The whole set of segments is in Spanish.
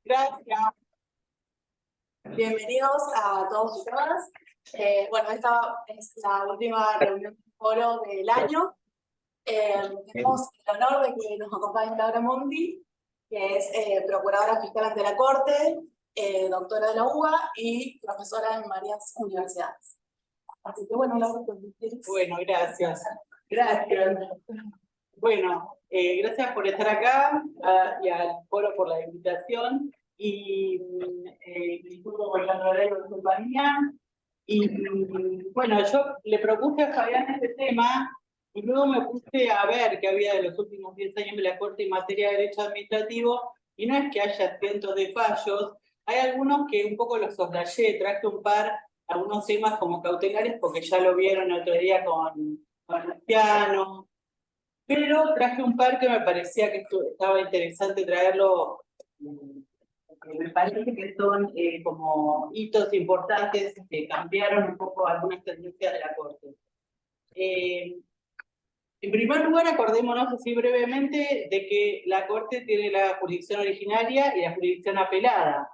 Gracias. Bienvenidos a todos y todas. Bueno, esta es la última reunión del foro del año. Tenemos el honor de que nos acompañe Laura Mondi, que es procuradora fiscal ante la Corte, doctora de la UBA y profesora en varias universidades. Así que bueno, Laura, ¿qué quieres? Bueno, gracias. Gracias. Bueno, gracias por estar acá y al foro por la invitación. Y disculpo por la horario de compañía. Y bueno, yo le propuse a Fabián este tema y luego me puse a ver qué había de los últimos 10 años de la Corte en materia de derecho administrativo, y no es que haya cientos de fallos, hay algunos que un poco los soslayé, traje un par, algunos temas como cautelares, porque ya lo vieron el otro día con Luciano, pero traje un par que me parecía que estaba interesante traerlo. Me parece que son como hitos importantes que cambiaron un poco algunas tendencias de la Corte. En primer lugar, acordémonos así brevemente de que la Corte tiene la jurisdicción originaria y la jurisdicción apelada.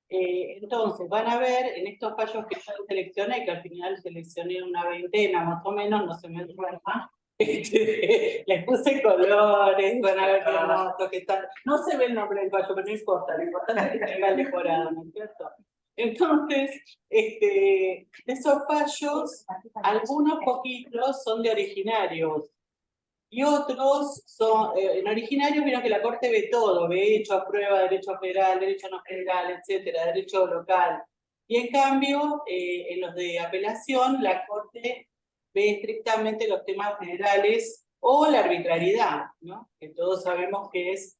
Entonces, van a ver en estos fallos que yo seleccioné, que al final seleccioné una veintena más o menos, no se me duerma, les puse colores, van a ver qué hermoso que están. No se ve el nombre del fallo, pero no importa, lo importante es que tenga el decorado, ¿no es cierto? Entonces, esos fallos, algunos poquitos son de originarios, y otros son, en originarios, vieron que la Corte ve todo, ve hecho, aprueba, derecho federal, derecho no federal, etcétera, derecho local. Y en cambio, en los de apelación, la Corte ve estrictamente los temas federales o la arbitrariedad, ¿no? Que todos sabemos que es,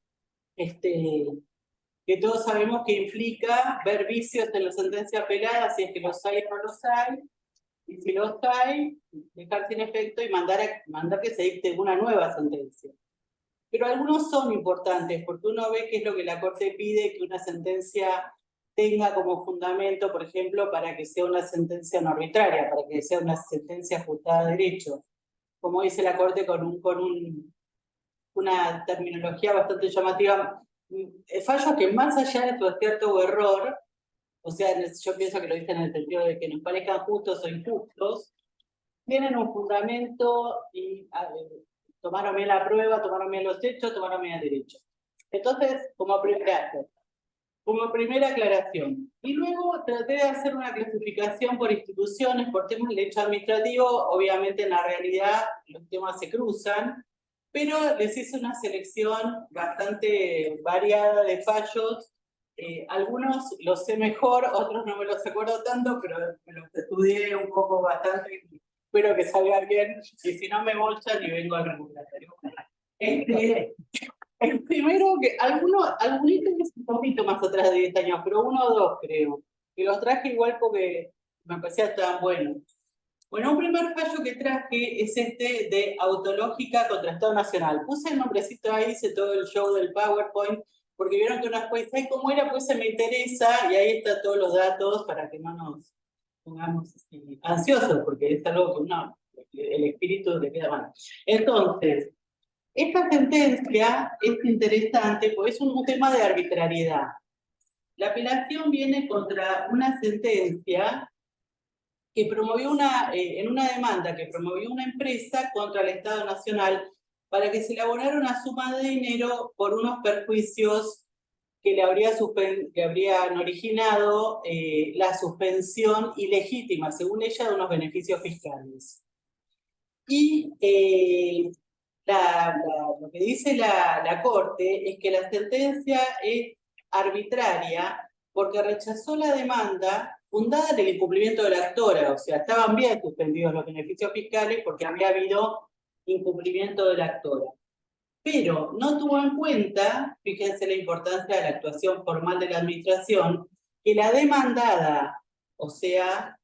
que todos sabemos que implica ver vicios en la sentencia apelada, si es que los hay o no los hay, y si los hay, dejar sin efecto y mandar que se dicte una nueva sentencia. Pero algunos son importantes, porque uno ve qué es lo que la Corte pide que una sentencia tenga como fundamento, por ejemplo, para que sea una sentencia no arbitraria, para que sea una sentencia ajustada a derecho. Como dice la Corte con una terminología bastante llamativa, fallos que más allá de su acierto o error, o sea, yo pienso que lo dicen en el sentido de que nos parezcan justos o injustos, tienen un fundamento y tomaron bien la prueba, tomaron bien los hechos, tomaron bien el derecho. Entonces, como primera aclaración. Y luego traté de hacer una clasificación por instituciones, por temas de derecho administrativo. Obviamente en la realidad los temas se cruzan, pero les hice una selección bastante variada de fallos. Algunos los sé mejor, otros no me los acuerdo tanto, pero me los estudié un poco bastante. Espero que salgan bien, y si no me bolchan y vengo al regulatorio. El primero, que algunos es un poquito más atrás de 10 años, pero uno o dos creo, que los traje igual porque me parecía tan bueno. Bueno, un primer fallo que traje es este de Autológica contra Estado Nacional. Puse el nombrecito ahí, hice todo el show del PowerPoint, porque vieron que una jueza, ¿y cómo era? Pues se me interesa, y ahí están todos los datos para que no nos pongamos ansiosos, porque es algo que uno, el espíritu le queda mal. Entonces, esta sentencia es interesante porque es un tema de arbitrariedad. La apelación viene contra una sentencia que promovió en una demanda que promovió una empresa contra el Estado Nacional para que se elaborara una suma de dinero por unos perjuicios que le habrían originado la suspensión ilegítima, según ella, de unos beneficios fiscales. Y lo que dice la Corte es que la sentencia es arbitraria porque rechazó la demanda fundada en el incumplimiento de la actora, o sea, estaban bien suspendidos los beneficios fiscales porque había habido incumplimiento de la actora. Pero no tuvo en cuenta, fíjense la importancia de la actuación formal de la administración, que la demandada, o sea,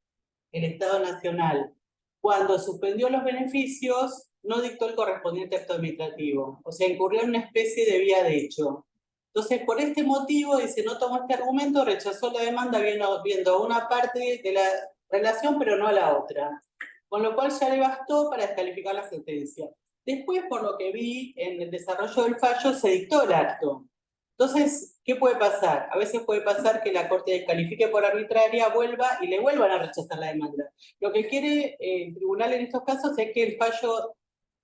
el Estado Nacional, cuando suspendió los beneficios, no dictó el correspondiente acto administrativo, o sea, incurrió en una especie de vía de hecho. Entonces, por este motivo, dice, no tomó este argumento, rechazó la demanda viendo una parte de la relación, pero no a la otra. Con lo cual ya le bastó para descalificar la sentencia. Después, por lo que vi en el desarrollo del fallo, se dictó el acto. Entonces, ¿qué puede pasar? A veces puede pasar que la Corte descalifique por arbitraria, vuelva y le vuelvan a rechazar la demanda. Lo que quiere el tribunal en estos casos es que el fallo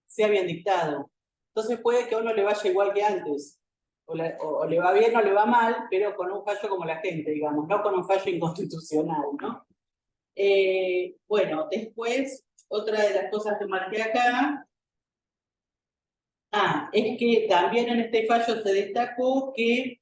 sea bien dictado. Entonces puede que a uno le vaya igual que antes. O le va bien o le va mal, pero con un fallo como la gente, digamos, no con un fallo inconstitucional, ¿no? Bueno, después, otra de las cosas que marqué acá, es que también en este fallo se destacó que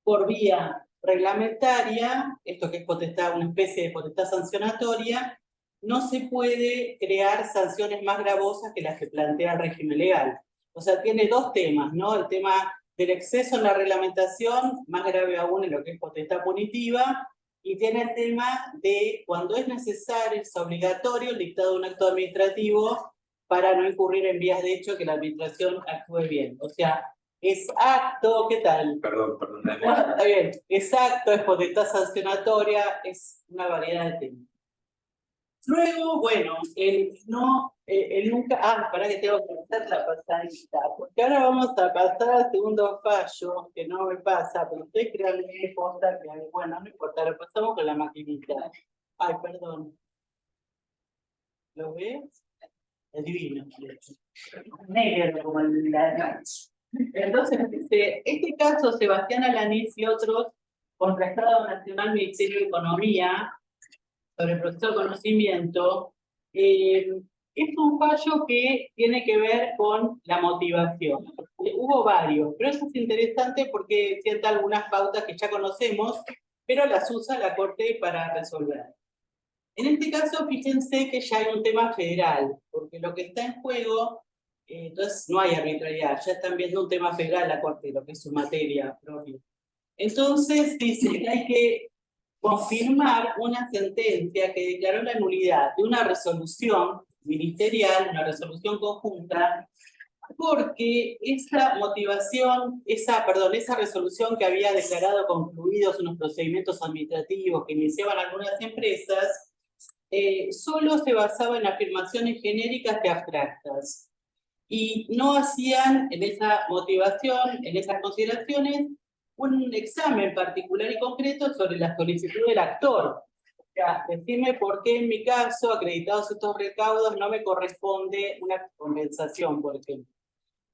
por vía reglamentaria, esto que es potestad, una especie de potestad sancionatoria, no se puede crear sanciones más gravosas que las que plantea el régimen legal. O sea, tiene dos temas, ¿no? El tema del exceso en la reglamentación, más grave aún en lo que es potestad punitiva, y tiene el tema de cuando es necesario, es obligatorio el dictado de un acto administrativo para no incurrir en vías de hecho que la administración actúe bien. O sea, exacto, ¿qué tal? Perdón. Está bien, exacto, es potestad sancionatoria, es una variedad de temas. Luego, bueno, el nunca, para que tengo que hacer la pasadita, porque ahora vamos a pasar al segundo fallo, que no me pasa, pero ustedes crean que me importa, que bueno, no importa, lo pasamos con la maquinita. Ay, perdón. ¿Lo ves? Es divino. Negro como la noche. Entonces, este caso, Sebastián Alanís y otros, contra Estado Nacional, Ministerio de Economía, sobre el proceso de conocimiento, es un fallo que tiene que ver con la motivación. Hubo varios, pero eso es interesante porque sienta algunas pautas que ya conocemos, pero las usa la Corte para resolver. En este caso, fíjense que ya hay un tema federal, porque lo que está en juego, entonces no hay arbitrariedad, ya están viendo un tema federal la Corte, lo que es su materia propia. Entonces dice que hay que confirmar una sentencia que declaró la nulidad de una resolución ministerial, una resolución conjunta, porque esa motivación, esa resolución que había declarado concluidos unos procedimientos administrativos que iniciaban algunas empresas, solo se basaba en afirmaciones genéricas y abstractas. Y no hacían en esa motivación, en esas consideraciones, un examen particular y concreto sobre la solicitud del actor. O sea, decirme por qué en mi caso, acreditados estos recaudos, no me corresponde una compensación, por ejemplo.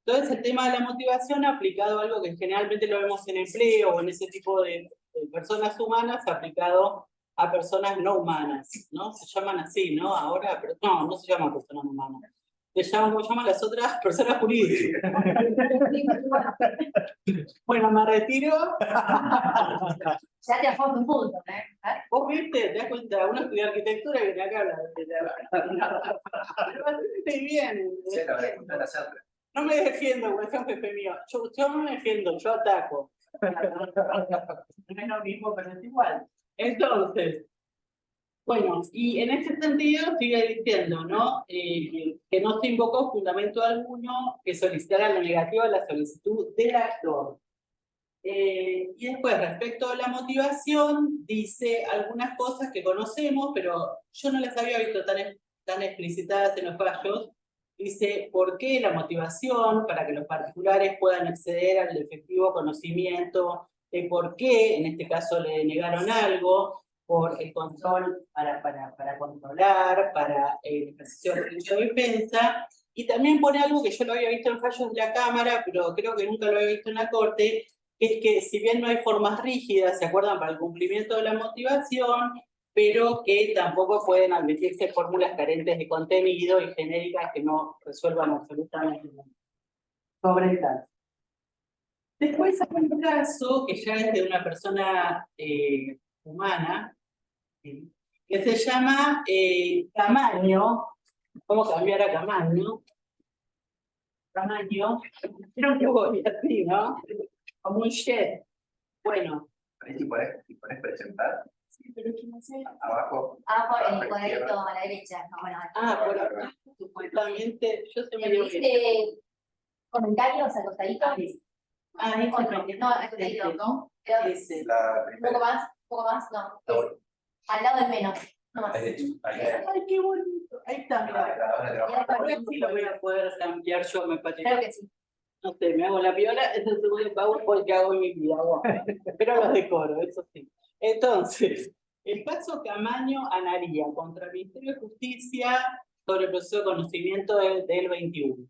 Entonces, el tema de la motivación aplicado a algo que generalmente lo vemos en empleo o en ese tipo de personas humanas, aplicado a personas no humanas, ¿no? Se llaman así, ¿no? Ahora, pero no se llaman personas humanas. Se llaman, ¿cómo llaman las otras? Personas jurídicas. Bueno, me retiro. Ya te afondo un punto, ¿eh? Vos viste, te das cuenta, uno estudia arquitectura y viene acá a hablar de bien. No me defiendo, porque es un jefe mío. Yo no me defiendo, yo ataco. No es lo mismo, pero es igual. Entonces, bueno, y en ese sentido sigue diciendo, ¿no? Que no se invocó fundamento alguno que solicitara la negativa de la solicitud del actor. Y después, respecto a la motivación, dice algunas cosas que conocemos, pero yo no las había visto tan explicitadas en los fallos. Dice, ¿por qué la motivación para que los particulares puedan acceder al efectivo conocimiento? ¿Por qué, en este caso, le denegaron algo? Por el control para controlar, para el ejercicio del derecho de defensa. Y también pone algo que yo lo había visto en fallos de la Cámara, pero creo que nunca lo había visto en la Corte, es que si bien no hay formas rígidas, ¿se acuerdan?, para el cumplimiento de la motivación, pero que tampoco pueden admitirse fórmulas carentes de contenido y genéricas que no resuelvan absolutamente nada. Sobre el caso. Después hay un caso que ya es de una persona humana, que se llama Camaño. ¿Cómo cambiar a Camaño? Camaño, creo que voy así, ¿no? Como un jet. Bueno. Si podés presentar. Sí, pero es que no sé. Abajo. Por el cuadrito a la derecha. No, bueno, Por acá, supuestamente, yo se me dio bien. ¿Viste comentarios al costadito? Ese No, al costadito, ¿no? Ese. Un poco más, no. Al lado del menos. No más. Ay, qué bonito. Ahí está, mira. A ver si lo voy a poder cambiar yo, me parece. Creo que sí. no sé, me hago la piola, es el segundo PowerPoint que hago en mi vida, bueno, pero los decoro, eso sí. Entonces, el caso Camaño-Anaría contra el Ministerio de Justicia sobre el proceso de conocimiento del 21.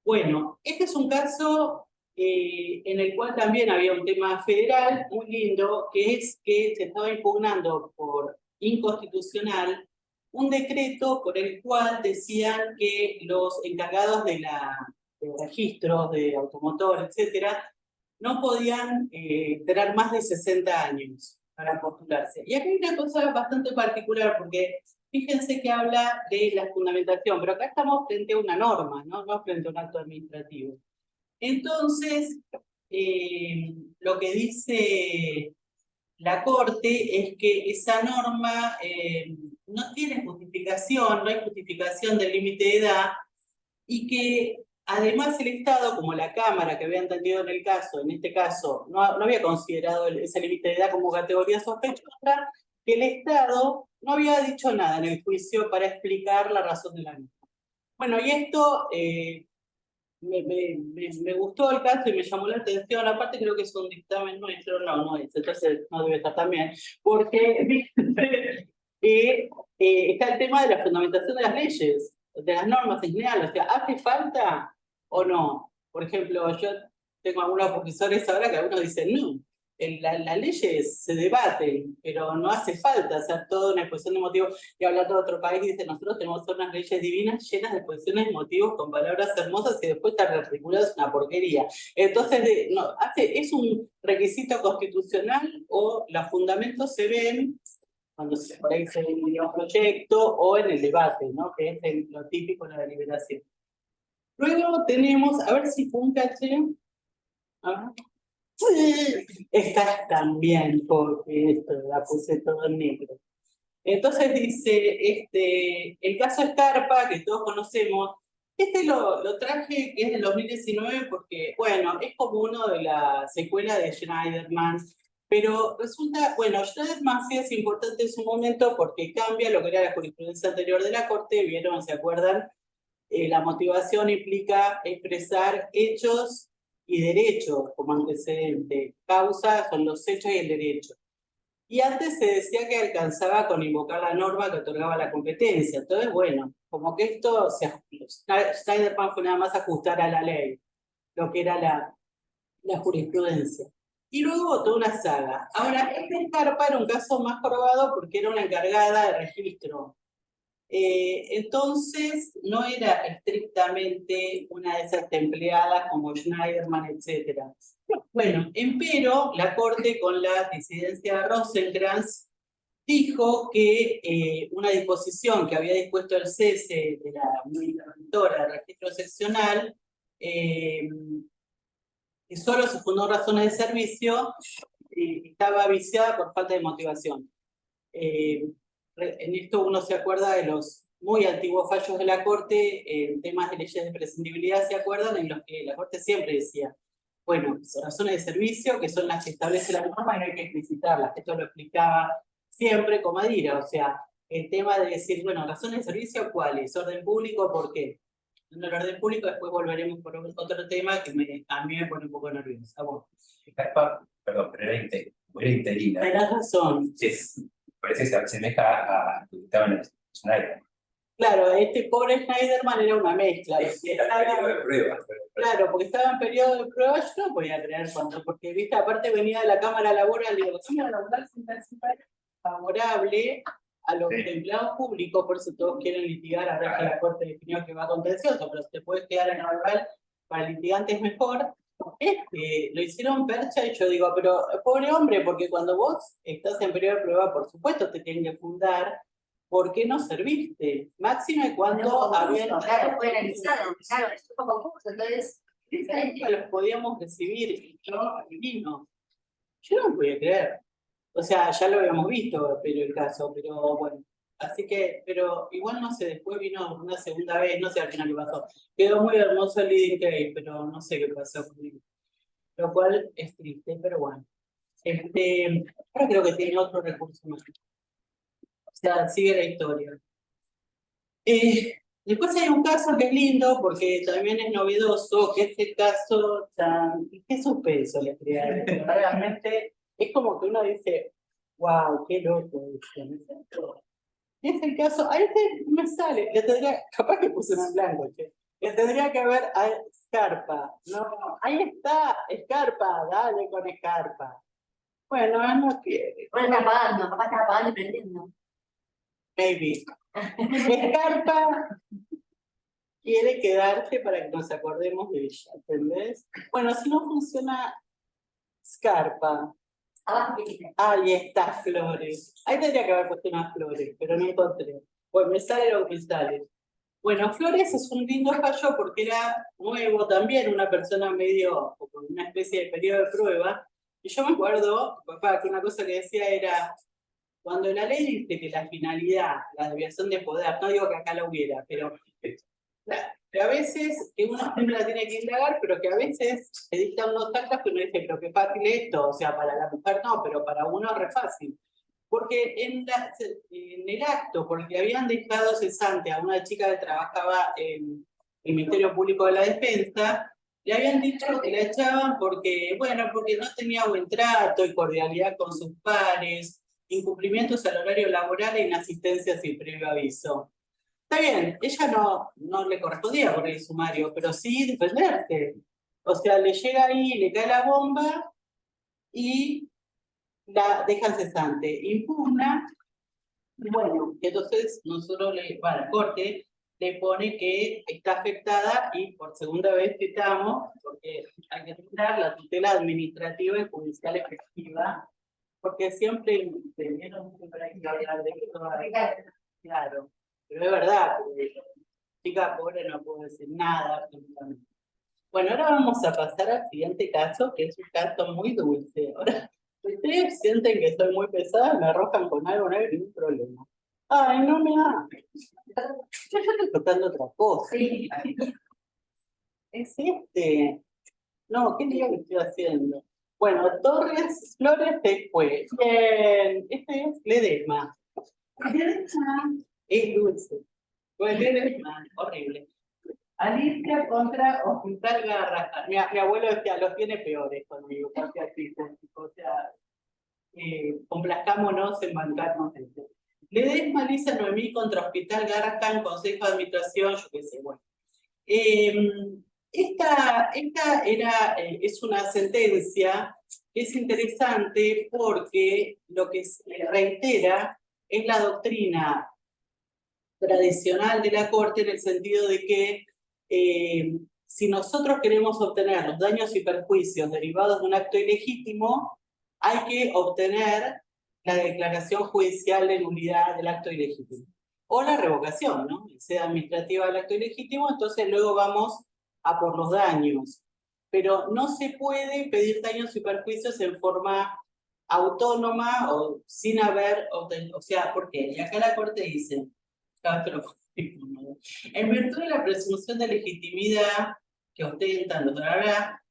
Bueno, este es un caso en el cual también había un tema federal muy lindo, que es que se estaba impugnando por inconstitucional un decreto por el cual decían que los encargados de registros de automotor, etcétera, no podían tener más de 60 años para postularse. Y aquí hay una cosa bastante particular, porque fíjense que habla de la fundamentación, pero acá estamos frente a una norma, no frente a un acto administrativo. Entonces, lo que dice la Corte es que esa norma no tiene justificación, no hay justificación del límite de edad, y que además el Estado, como la Cámara que había entendido en el caso, en este caso, no había considerado ese límite de edad como categoría sospechosa, que el Estado no había dicho nada en el juicio para explicar la razón de la misma. Bueno, y esto me gustó el caso y me llamó la atención. Aparte creo que es un dictamen nuestro, no es, entonces no debe estar también, porque fíjense que está el tema de la fundamentación de las leyes, de las normas en general. O sea, ¿hace falta o no? Por ejemplo, yo tengo algunos profesores ahora que algunos dicen no. Las leyes se debaten, pero no hace falta hacer toda una exposición de motivos. Y hablando de otro país, dice, nosotros tenemos unas leyes divinas llenas de exposiciones de motivos con palabras hermosas y después está articulado es una porquería. Entonces, no, ¿es un requisito constitucional o los fundamentos se ven cuando por ahí se inicia un proyecto o en el debate, ¿no? Que es lo típico de la deliberación? Luego tenemos, a ver si fue un caché. Esta también, porque esto la puse todo en negro. Entonces dice, el caso Scarpa, que todos conocemos, lo traje, que es del 2019, porque, bueno, es como uno de la secuela de Schneiderman, pero resulta, bueno, Schneiderman sí es importante en su momento porque cambia lo que era la jurisprudencia anterior de la Corte, ¿vieron? ¿Se acuerdan? La motivación implica expresar hechos y derechos como antecedente. Causa son los hechos y el derecho. Y antes se decía que alcanzaba con invocar la norma que otorgaba la competencia. Entonces, bueno, como que esto, Schneiderman fue nada más ajustar a la ley, lo que era la jurisprudencia. Y luego toda una saga. Ahora, Scarpa era un caso más probado porque era una encargada de registro. Entonces, no era estrictamente una de esas empleadas como Schneiderman, etc. Bueno, empero, la Corte, con la disidencia de Rosenkrantz, dijo que una disposición que había dispuesto el cese de la interventora de registro seccional, que solo se fundó razones de servicio, estaba viciada por falta de motivación. En esto uno se acuerda de los muy antiguos fallos de la Corte en temas de leyes de prescindibilidad, ¿se acuerdan? En los que la Corte siempre decía, bueno, son razones de servicio que son las que establece la norma y no hay que explicitarlas. Esto lo explicaba siempre Comadira, o sea, el tema de decir, bueno, razones de servicio, ¿cuáles? ¿Orden público? ¿Por qué? En el orden público después volveremos por otro tema que a mí me pone un poco nerviosa. Bueno. Perdón, pero era interina. Tenés razón. Sí, parece que se asemeja a lo que estaba en el Schneider. Claro, pobre Schneiderman era una mezcla. Claro, porque estaba en periodo de prueba, yo no podía creer cuando, porque viste, aparte venía de la Cámara Laboral, digo, la Cámara Laboral es favorable a los empleados públicos, por eso todos quieren litigar, a ver que la Corte definió que va contencioso, pero si te puedes quedar en laboral, para el litigante es mejor. Lo hicieron percha y yo digo, pero pobre hombre, porque cuando vos estás en periodo de prueba, por supuesto te tienen que fundar. ¿Por qué no serviste? Máxime cuando había... Claro, fue analizado, claro, esto fue concurso, entonces... los podíamos recibir y no. Yo no podía creer. O sea, ya lo habíamos visto, pero el caso, pero bueno. Así que, pero igual no sé, después vino una segunda vez, no sé al final qué pasó. Quedó muy hermoso el leading case, pero no sé qué pasó conmigo. Lo cual es triste, pero bueno. Ahora creo que tiene otro recurso más. O sea, sigue la historia. Después hay un caso que es lindo porque también es novedoso, que es el caso tan... ¿Qué suspenso le crea? Realmente es como que uno dice, wow, qué loco esto, ¿no es cierto? Y es el caso, ahí me sale, le tendría, capaz que puse en blanco, che. Le tendría que haber a Scarpa. No, ahí está, Scarpa, dale con Scarpa. Bueno, él no quiere. Bueno, está apagando, capaz está apagando y prendiendo. Maybe. Scarpa quiere quedarse para que nos acordemos de ella, ¿entendés? Bueno, si no funciona Scarpa, Abajo que dice. ahí está Flores. Ahí tendría que haber puesto unas flores, pero no encontré. Bueno, me sale lo que me sale. Bueno, Flores es un lindo fallo porque era nuevo también, una persona medio, o con una especie de periodo de prueba. Y yo me acuerdo, papá, que una cosa que decía era, cuando la ley dice que la finalidad, la desviación de poder, no digo que acá la hubiera, pero a veces que uno siempre la tiene que indagar, pero que a veces se dictan unos actos que uno dice, pero qué fácil esto, o sea, para la mujer no, pero para uno es re fácil. Porque en el acto, porque habían dejado cesante a una chica que trabajaba en el Ministerio Público de la Defensa, le habían dicho que la echaban porque, bueno, porque no tenía buen trato y cordialidad con sus pares, incumplimientos al horario laboral e inasistencia sin previo aviso. Está bien, ella no le correspondía por el sumario, pero sí defenderse. O sea, le llega ahí, le cae la bomba y la dejan cesante, impugna, y bueno, entonces nosotros la corte le pone que está afectada y por segunda vez citamos, porque hay que citar la tutela administrativa y judicial efectiva, porque siempre tenemos que hablar de esto, claro, pero es verdad, porque chica pobre no puedo decir nada absolutamente. Bueno, ahora vamos a pasar al siguiente caso, que es un caso muy dulce. Ahora, si ustedes sienten que soy muy pesada, me arrojan con algo, no hay ningún problema. Ay, no me da. Yo estoy tocando otra cosa. Sí. Es este. No, ¿qué lío que estoy haciendo? Bueno, Torres Flores después. Bien, este es Ledesma. Ledesma es dulce. Pues Ledesma, horrible. Alicia contra Hospital Garrahan. Mi abuelo decía, los tiene peores conmigo, porque así, o sea, complazcámonos en bancarnos esto. Ledesma Alicia Noemí contra Hospital Garrahan, Consejo de Administración, yo qué sé, bueno. Esta era, es una sentencia que es interesante porque lo que se reitera es la doctrina tradicional de la Corte en el sentido de que si nosotros queremos obtener los daños y perjuicios derivados de un acto ilegítimo, hay que obtener la declaración judicial de nulidad del acto ilegítimo. O la revocación, ¿no? Sea administrativa del acto ilegítimo, entonces luego vamos a por los daños. Pero no se puede pedir daños y perjuicios en forma autónoma o sin haber obtenido, o sea, ¿por qué? Y acá la Corte dice, en virtud de la presunción de legitimidad que ostentan los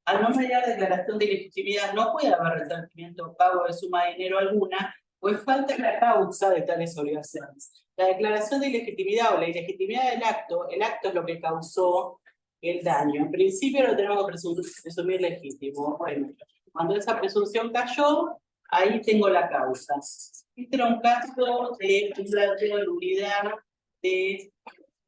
al no mediar declaración de legitimidad no puede haber resarcimiento o pago de suma de dinero alguna, pues falta la causa de tales obligaciones. La declaración de ilegitimidad o la ilegitimidad del acto, el acto es lo que causó el daño. En principio lo tenemos que presumir legítimo. Bueno, cuando esa presunción cayó, ahí tengo la causa. Este era un caso de un planteo de nulidad de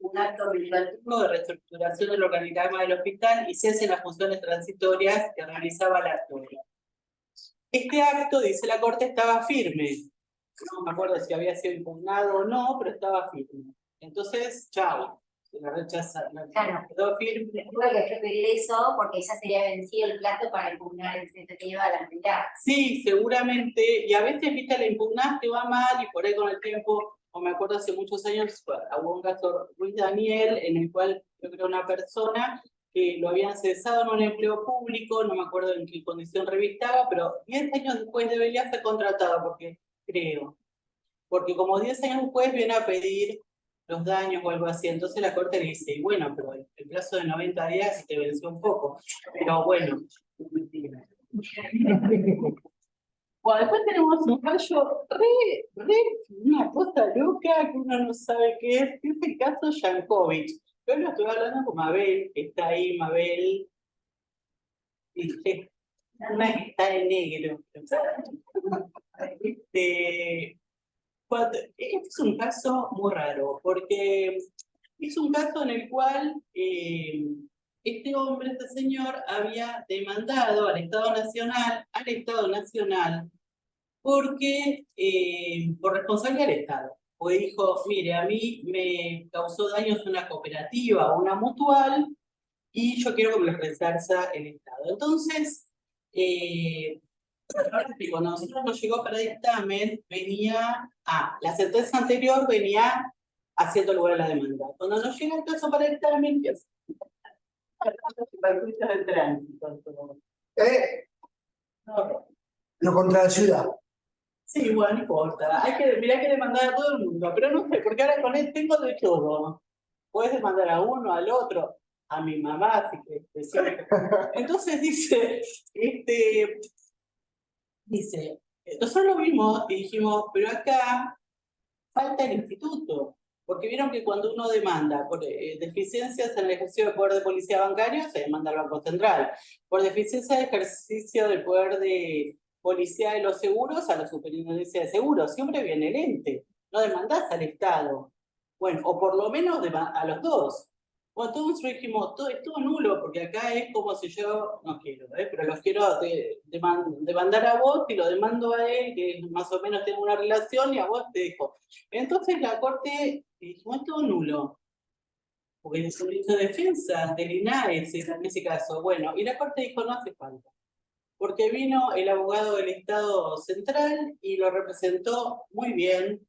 un acto administrativo de reestructuración del organigrama del hospital y se hacen las funciones transitorias que realizaba la actora. Este acto, dice la Corte, estaba firme. No me acuerdo si había sido impugnado o no, pero estaba firme. Entonces, chao, se la rechazaron. Claro. Quedó firme. Tuve que pedir eso porque ya sería vencido el plazo para impugnar el tentativa de la mitad. Sí, seguramente, y a veces, viste, la impugnaste va mal y por ahí con el tiempo, o me acuerdo hace muchos años, hubo un caso Ruiz Daniel, en el cual yo creo una persona que lo habían cesado en un empleo público, no me acuerdo en qué condición revistaba, pero 10 años después debería ser contratado, porque creo, porque como 10 años después viene a pedir los daños o algo así, entonces la Corte le dice, y bueno, pero el plazo de 90 días te venció un poco, pero bueno, mentira. Bueno, después tenemos un fallo una cosa loca que uno no sabe qué es, que es el caso Yankovic. Yo lo estoy hablando con Mabel, que está ahí, Mabel, y una que está en negro. Este, este es un caso muy raro, porque es un caso en el cual este hombre, este señor, había demandado al Estado Nacional, porque por responsabilidad del Estado. Porque dijo, mire, a mí me causó daños una cooperativa o una mutual, y yo quiero que me los resarza el Estado. Entonces, cuando a nosotros nos llegó para dictamen, la sentencia anterior venía haciendo lugar a la demanda. Cuando nos llega el caso para dictamen, ¿qué hace? Perjuicios de tránsito. No, Lo contra la ciudad. sí, bueno, no importa. Mirá que demandar a todo el mundo, pero no sé, porque ahora con él tengo de todo. Puedes demandar a uno, al otro, a mi mamá, así que entonces dice, nosotros lo vimos y dijimos, pero acá falta el instituto, porque vieron que cuando uno demanda por deficiencias en el ejercicio del poder de policía bancario, se demanda al Banco Central. Por deficiencia de ejercicio del poder de policía de los seguros, a la Superintendencia de Seguros. Siempre viene el ente, no demandás al Estado. Bueno, o por lo menos a los dos. Bueno, todos dijimos, es todo nulo, porque acá es como si yo, no quiero, pero los quiero demandar a vos y lo demando a él, que más o menos tengo una relación, y a vos te dejo. Entonces la Corte dijo, es todo nulo, porque es un derecho de defensa del INAES en ese caso. Bueno, y la Corte dijo, no hace falta, porque vino el abogado del Estado Central y lo representó muy bien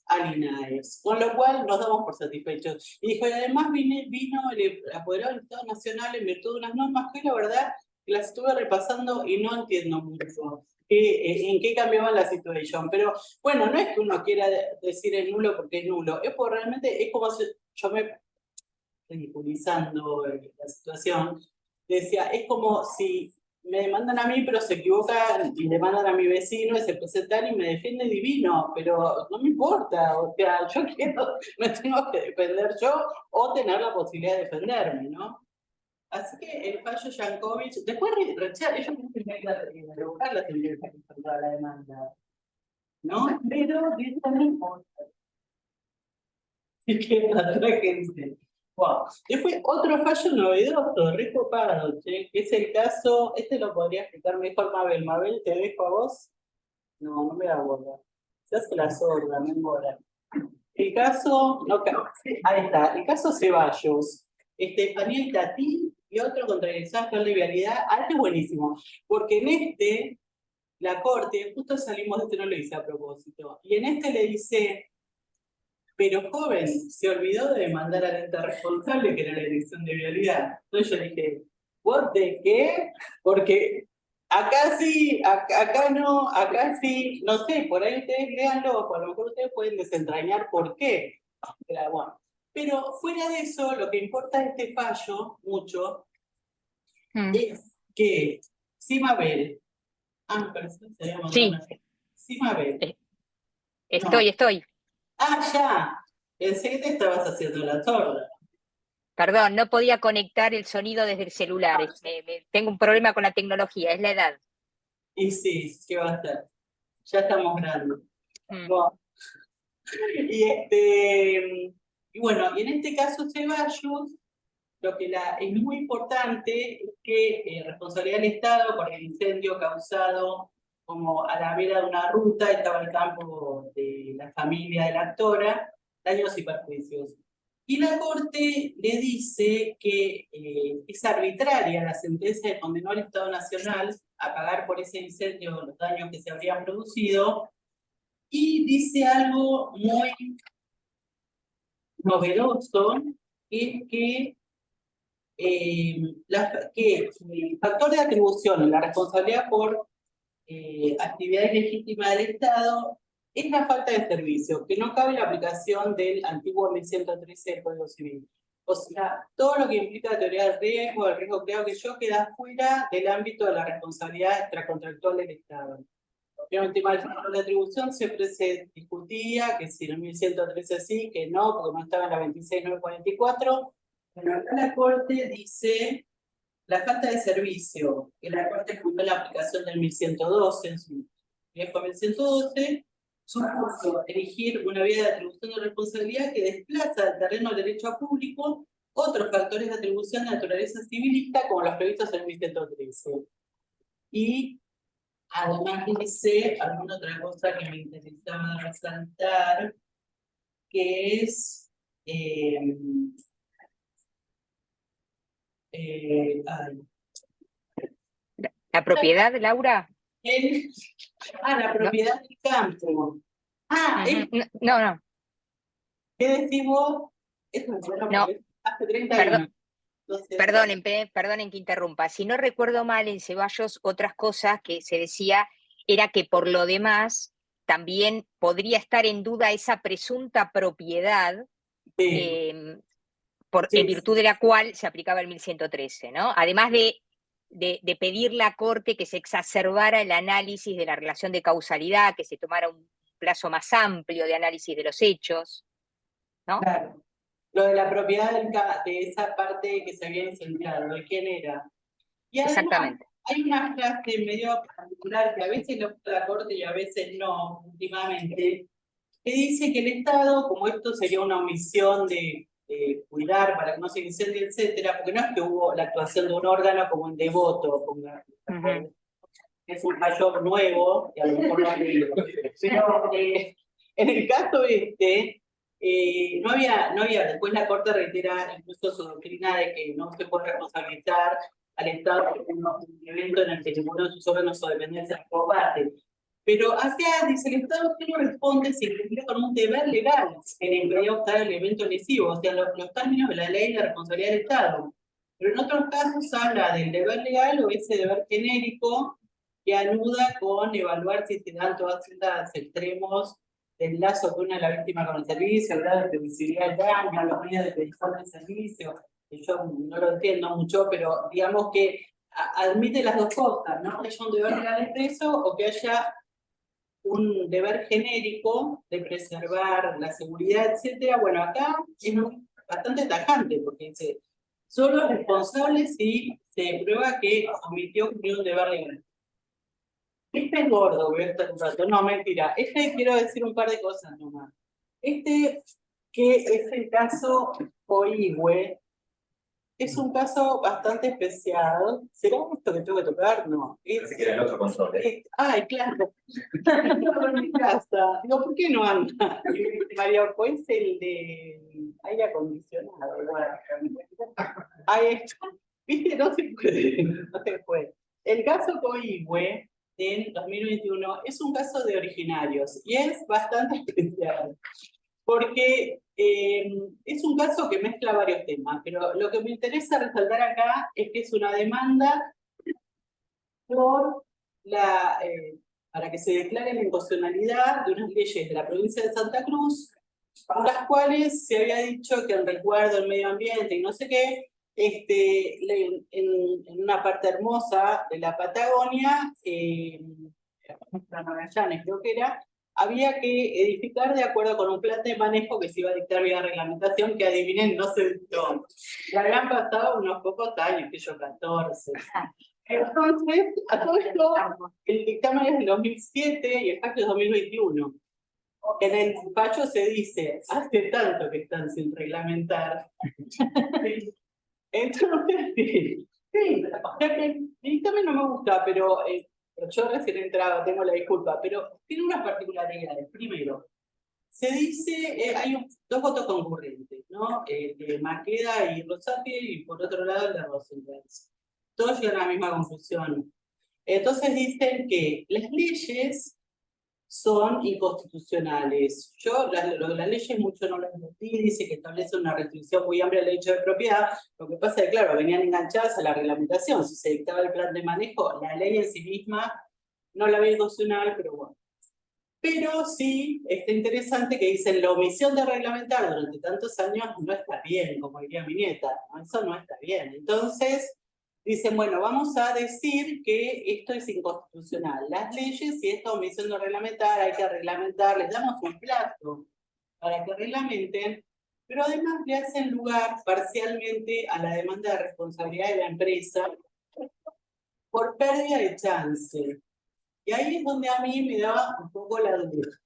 al INAES, con lo cual nos damos por satisfechos. Y dijo, y además vino el apoderado del Estado Nacional en virtud de unas normas que la verdad las estuve repasando y no entiendo mucho en qué cambiaban la situación. Pero bueno, no es que uno quiera decir es nulo porque es nulo, es porque realmente es como si yo me, ridiculizando la situación, decía, es como si me demandan a mí, pero se equivocan y demandan a mi vecino y se presentan y me defiende divino, pero no me importa, o sea, yo quiero, me tengo que defender yo o tener la posibilidad de defenderme, ¿no? Así que el fallo Yankovic, después rechaza, ellos no tienen que revocar la sentencia que faltaba la demanda, ¿no? Pero dicen no importa. Así que la gente. Wow. Después, otro fallo novedoso, recopado, che, que es el caso, este lo podría explicar mejor Mabel. Mabel, te dejo a vos. No, no me da bola. Se hace la sorda, me embora. El caso, no, ahí está, el caso Ceballos, Estefanía y Tati, y otro contra el examen de vialidad. Este es buenísimo, porque en este, la Corte, justo salimos de este, no lo hice a propósito, y en este le dice, pero joven, se olvidó de demandar al ente responsable, que era la dirección de vialidad. Entonces yo dije, ¿vos de qué? Porque acá sí, acá no, acá sí, no sé, por ahí ustedes léanlo, por lo mejor ustedes pueden desentrañar por qué. Pero, bueno. Pero fuera de eso, lo que importa de este fallo, mucho, es que Simabel, parece que se llama Sí. Simabel. Estoy. Ya. Pensé que te estabas haciendo la sorda. Perdón, no podía conectar el sonido desde el celular. Tengo un problema con la tecnología, es la edad. Y sí, ¿qué va a hacer? Ya estamos grandes. Bueno, y bueno, y en este caso Ceballos, lo que es muy importante es que responsabilidad del Estado por el incendio causado como a la vera de una ruta, estaba el campo de la familia de la actora, daños y perjuicios. Y la Corte le dice que es arbitraria la sentencia que condenó al Estado Nacional a pagar por ese incendio los daños que se habrían producido, y dice algo muy novedoso, es que el factor de atribución en la responsabilidad por actividades legítimas del Estado es la falta de servicio, que no cabe la aplicación del antiguo 1113 del Código Civil. O sea, todo lo que implica teoría del riesgo, el riesgo creado que yo, queda fuera del ámbito de la responsabilidad extracontractual del Estado. Era un tema del control de atribución, siempre se discutía que si en el 1113 sí, que no, porque no estaba en la 26944. Bueno, acá la Corte dice la falta de servicio, que la Corte juzgó la aplicación del 1112 en su viejo 1112, supuso erigir una vía de atribución de responsabilidad que desplaza del terreno del derecho público otros factores de atribución de naturaleza civilista como los previstos en el 1113. Y además dice alguna otra cosa que me interesaba resaltar, que es ay, ¿La propiedad, Laura? la propiedad del campo. Ujú. No, no, ¿Qué decís vos? Esto es bueno, no. porque hace 30 Perdón. años. Entonces, Perdonen que interrumpa. Si no recuerdo mal, en Ceballos otras cosas que se decía era que por lo demás también podría estar en duda esa presunta propiedad sí, en sí, virtud de la cual se aplicaba el 1113, ¿no? Además de pedir la Corte que se exacerbara el análisis de la relación de causalidad, que se tomara un plazo más amplio de análisis de los hechos, ¿no? claro. Lo de la propiedad de esa parte que se había incendiado, ¿de quién era? Y además, Exactamente. hay una frase medio particular que a veces lo usa la Corte y a veces no, últimamente, que dice que el Estado, como esto sería una omisión de cuidar para que no se incendie, etcétera, porque no es que hubo la actuación de un órgano como un devoto, es un fallo nuevo, y a lo mejor no ha leído. Pero en el caso no había, después la Corte reitera incluso su doctrina de que no se puede responsabilizar al Estado por un evento en el que ninguno de sus órganos o dependencias combate. Pero acá dice, el Estado que no responde si cumple con un deber legal que le impedía optar el evento lesivo, o sea, los términos de la ley de responsabilidad del Estado. Pero en otros casos habla del deber legal o ese deber genérico que anuda con evaluar si se dan todas estos extremos del lazo que une a la víctima con el servicio, el grado de previsibilidad del daño, los medios de predispone el servicio, que yo no lo entiendo mucho, pero digamos que admite las dos cosas, ¿no? Que haya un deber legal expreso o que haya un deber genérico de preservar la seguridad, etcétera. Bueno, acá es bastante tajante, porque dice, solo es responsable si se prueba que omitió cumplir un deber legal. Este es gordo, voy a estar un rato. No, mentira. Quiero decir un par de cosas nomás. Que es el caso Oihue, es un caso bastante especial. ¿Será esto que tengo que tocar? No. Parece que era el otro control, ¿eh? Ay, claro. Estaba en mi casa. Digo, ¿por qué no anda? María Orco es el de aire acondicionado. Ahí está. ¿Viste? No se puede. No se puede. El caso Coihue en 2021 es un caso de originarios y es bastante especial porque es un caso que mezcla varios temas, pero lo que me interesa resaltar acá es que es una demanda por para que se declare la inconstitucionalidad de unas leyes de la provincia de Santa Cruz, por las cuales se había dicho que el resguardo del medio ambiente y no sé qué, en una parte hermosa de la Patagonia, Magallanes creo que era, había que edificar de acuerdo con un plan de manejo que se iba a dictar vía reglamentación, que adivinen, no se dictó. Ya habían pasado unos pocos años, que yo 14. Entonces, a todo esto, el dictamen es del 2007 y el fallo es 2021. En el fallo se dice, hace tanto que están sin reglamentar. Entonces, sí, el dictamen no me gusta, pero yo recién entraba, tengo la disculpa, pero tiene unas particularidades. Primero, se dice, hay dos votos concurrentes, ¿no? De Maqueda y Rosati, y por otro lado el de Rosenbergs. Todos llegan a la misma conclusión. Entonces dicen que las leyes son inconstitucionales. Yo las leyes mucho no las entendí, dice que establece una restricción muy amplia al derecho de propiedad. Lo que pasa es que, claro, venían enganchadas a la reglamentación. Si se dictaba el plan de manejo, la ley en sí misma no la veía constitucional, pero bueno. Pero sí está interesante que dicen la omisión de reglamentar durante tantos años no está bien, como diría mi nieta, ¿no? Eso no está bien. Entonces, dicen, bueno, vamos a decir que esto es inconstitucional. Las leyes y esta omisión de reglamentar, hay que reglamentar, les damos un plazo para que reglamenten, pero además le hacen lugar parcialmente a la demanda de responsabilidad de la empresa por pérdida de chance. Y ahí es donde a mí me daba un poco la duda,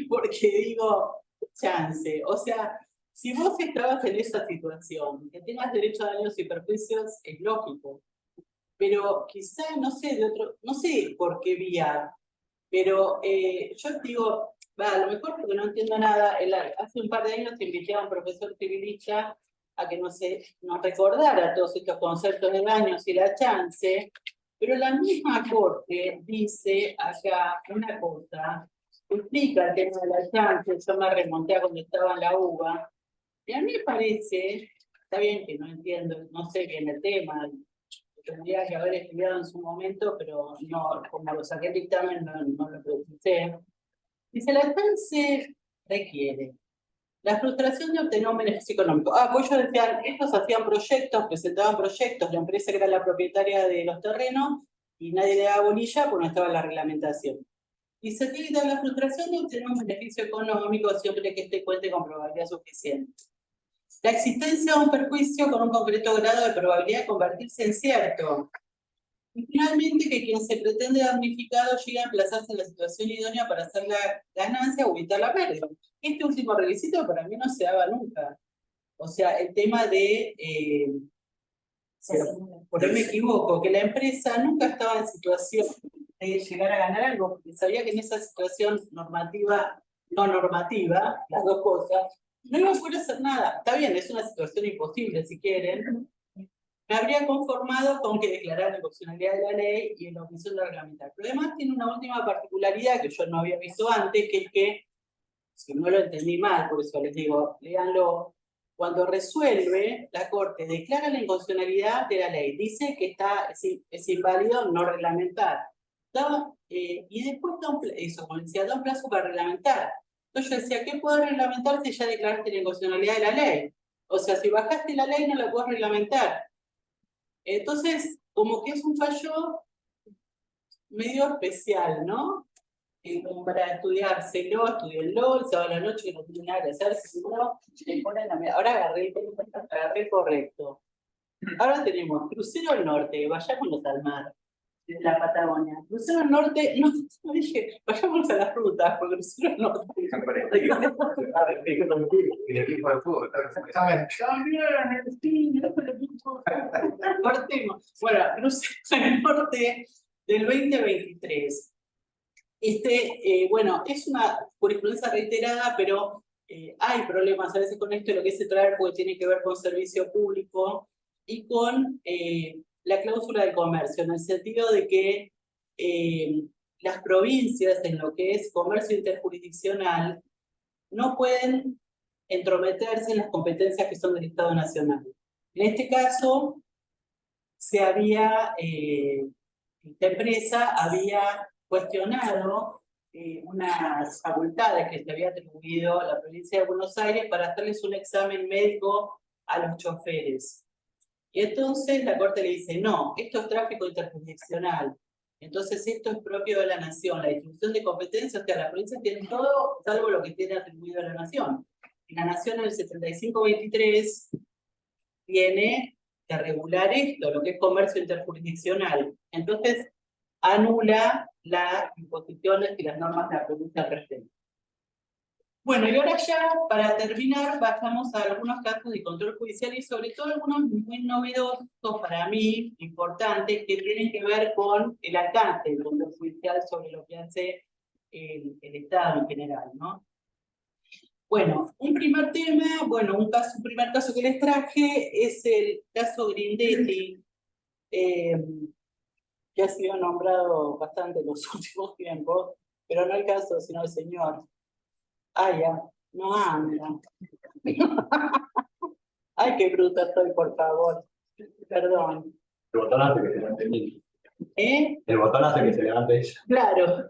porque digo, chance, o sea, si vos estabas en esa situación, que tengas derecho a daños y perjuicios, es lógico, pero quizá, no sé, no sé por qué vía, pero yo digo, a lo mejor porque no entiendo nada, hace un par de años te invité a un profesor Tivilicha a que nos recordara todos estos conceptos de daños y la chance, pero la misma corte dice acá una cosa, explica el tema de la chance, yo me remonté a cuando estaba en la UBA, y a mí me parece, está bien que no entiendo, no sé bien el tema, tendría que haber estudiado en su momento, pero no, como lo saqué el dictamen, no lo precisé. Dice, la chance requiere la frustración de obtener un beneficio económico. Pues ellos decían, estos hacían proyectos, presentaban proyectos, la empresa que era la propietaria de los terrenos, y nadie le daba bolilla porque no estaba la reglamentación. Y se tiene que dar la frustración de obtener un beneficio económico siempre que este cuente con probabilidad suficiente. La existencia de un perjuicio con un concreto grado de probabilidad de convertirse en cierto. Y finalmente, que quien se pretende damnificado llegue a emplazarse en la situación idónea para hacer la ganancia o evitar la pérdida. Este último requisito para mí no se daba nunca. O sea, el tema de, por ahí me equivoco, que la empresa nunca estaba en situación de llegar a ganar algo, porque sabía que en esa situación normativa, no normativa, las dos cosas, no iba a poder hacer nada. Está bien, es una situación imposible si quieren. Me habría conformado con que declarara la inconstitucionalidad de la ley y en la omisión de reglamentar. Pero además tiene una última particularidad que yo no había visto antes, que es que, si no lo entendí mal, por eso les digo, léanlo, cuando resuelve, la Corte declara la inconstitucionalidad de la ley, dice que es inválido no reglamentar. Y después da un plazo para reglamentar. Entonces yo decía, ¿qué puedo reglamentar si ya declaraste la inconstitucionalidad de la ley? O sea, si bajaste la ley no la puedes reglamentar. Entonces, como que es un fallo medio especial, ¿no? Como para estudiárselo, estudienlo, el sábado a la noche que no tiene nada que hacer, seguro, ahora agarré correcto. Ahora tenemos Crucero al Norte, vayámonos al mar, de la Patagonia. Crucero al Norte, no dije, vayámonos a las rutas, porque Crucero al Norte. El equipo de fútbol. También, sí, Cortemos. Bueno, Crucero al Norte del 2023. Bueno, es una jurisprudencia reiterada, pero hay problemas a veces con esto, lo que se trae porque tiene que ver con servicio público y con la cláusula de comercio, en el sentido de que las provincias en lo que es comercio interjurisdiccional no pueden entrometerse en las competencias que son del Estado Nacional. En este caso, esta empresa había cuestionado unas facultades que se había atribuido a la provincia de Buenos Aires para hacerles un examen médico a los choferes. Y entonces la Corte le dice, no, esto es tráfico interjurisdiccional. Entonces esto es propio de la Nación, la distribución de competencias, que las provincias tienen todo, salvo lo que tiene atribuido a la Nación. Y la Nación en el 75-23 tiene que regular esto, lo que es comercio interjurisdiccional. Entonces, anula las disposiciones y las normas de la provincia al respecto. Bueno, y ahora ya, para terminar, pasamos a algunos casos de control judicial y sobre todo algunos muy novedosos para mí, importantes, que tienen que ver con el alcance del control judicial sobre lo que hace el Estado en general, ¿no? Bueno, un primer tema, un primer caso que les traje es el caso Grindetti, que ha sido nombrado bastante en los últimos tiempos, pero no el caso, sino el señor. Ya, no anda. Ay, qué bruta estoy, por favor. Perdón. El botón hace que se levante ella. El botón hace que se levante ella. Claro.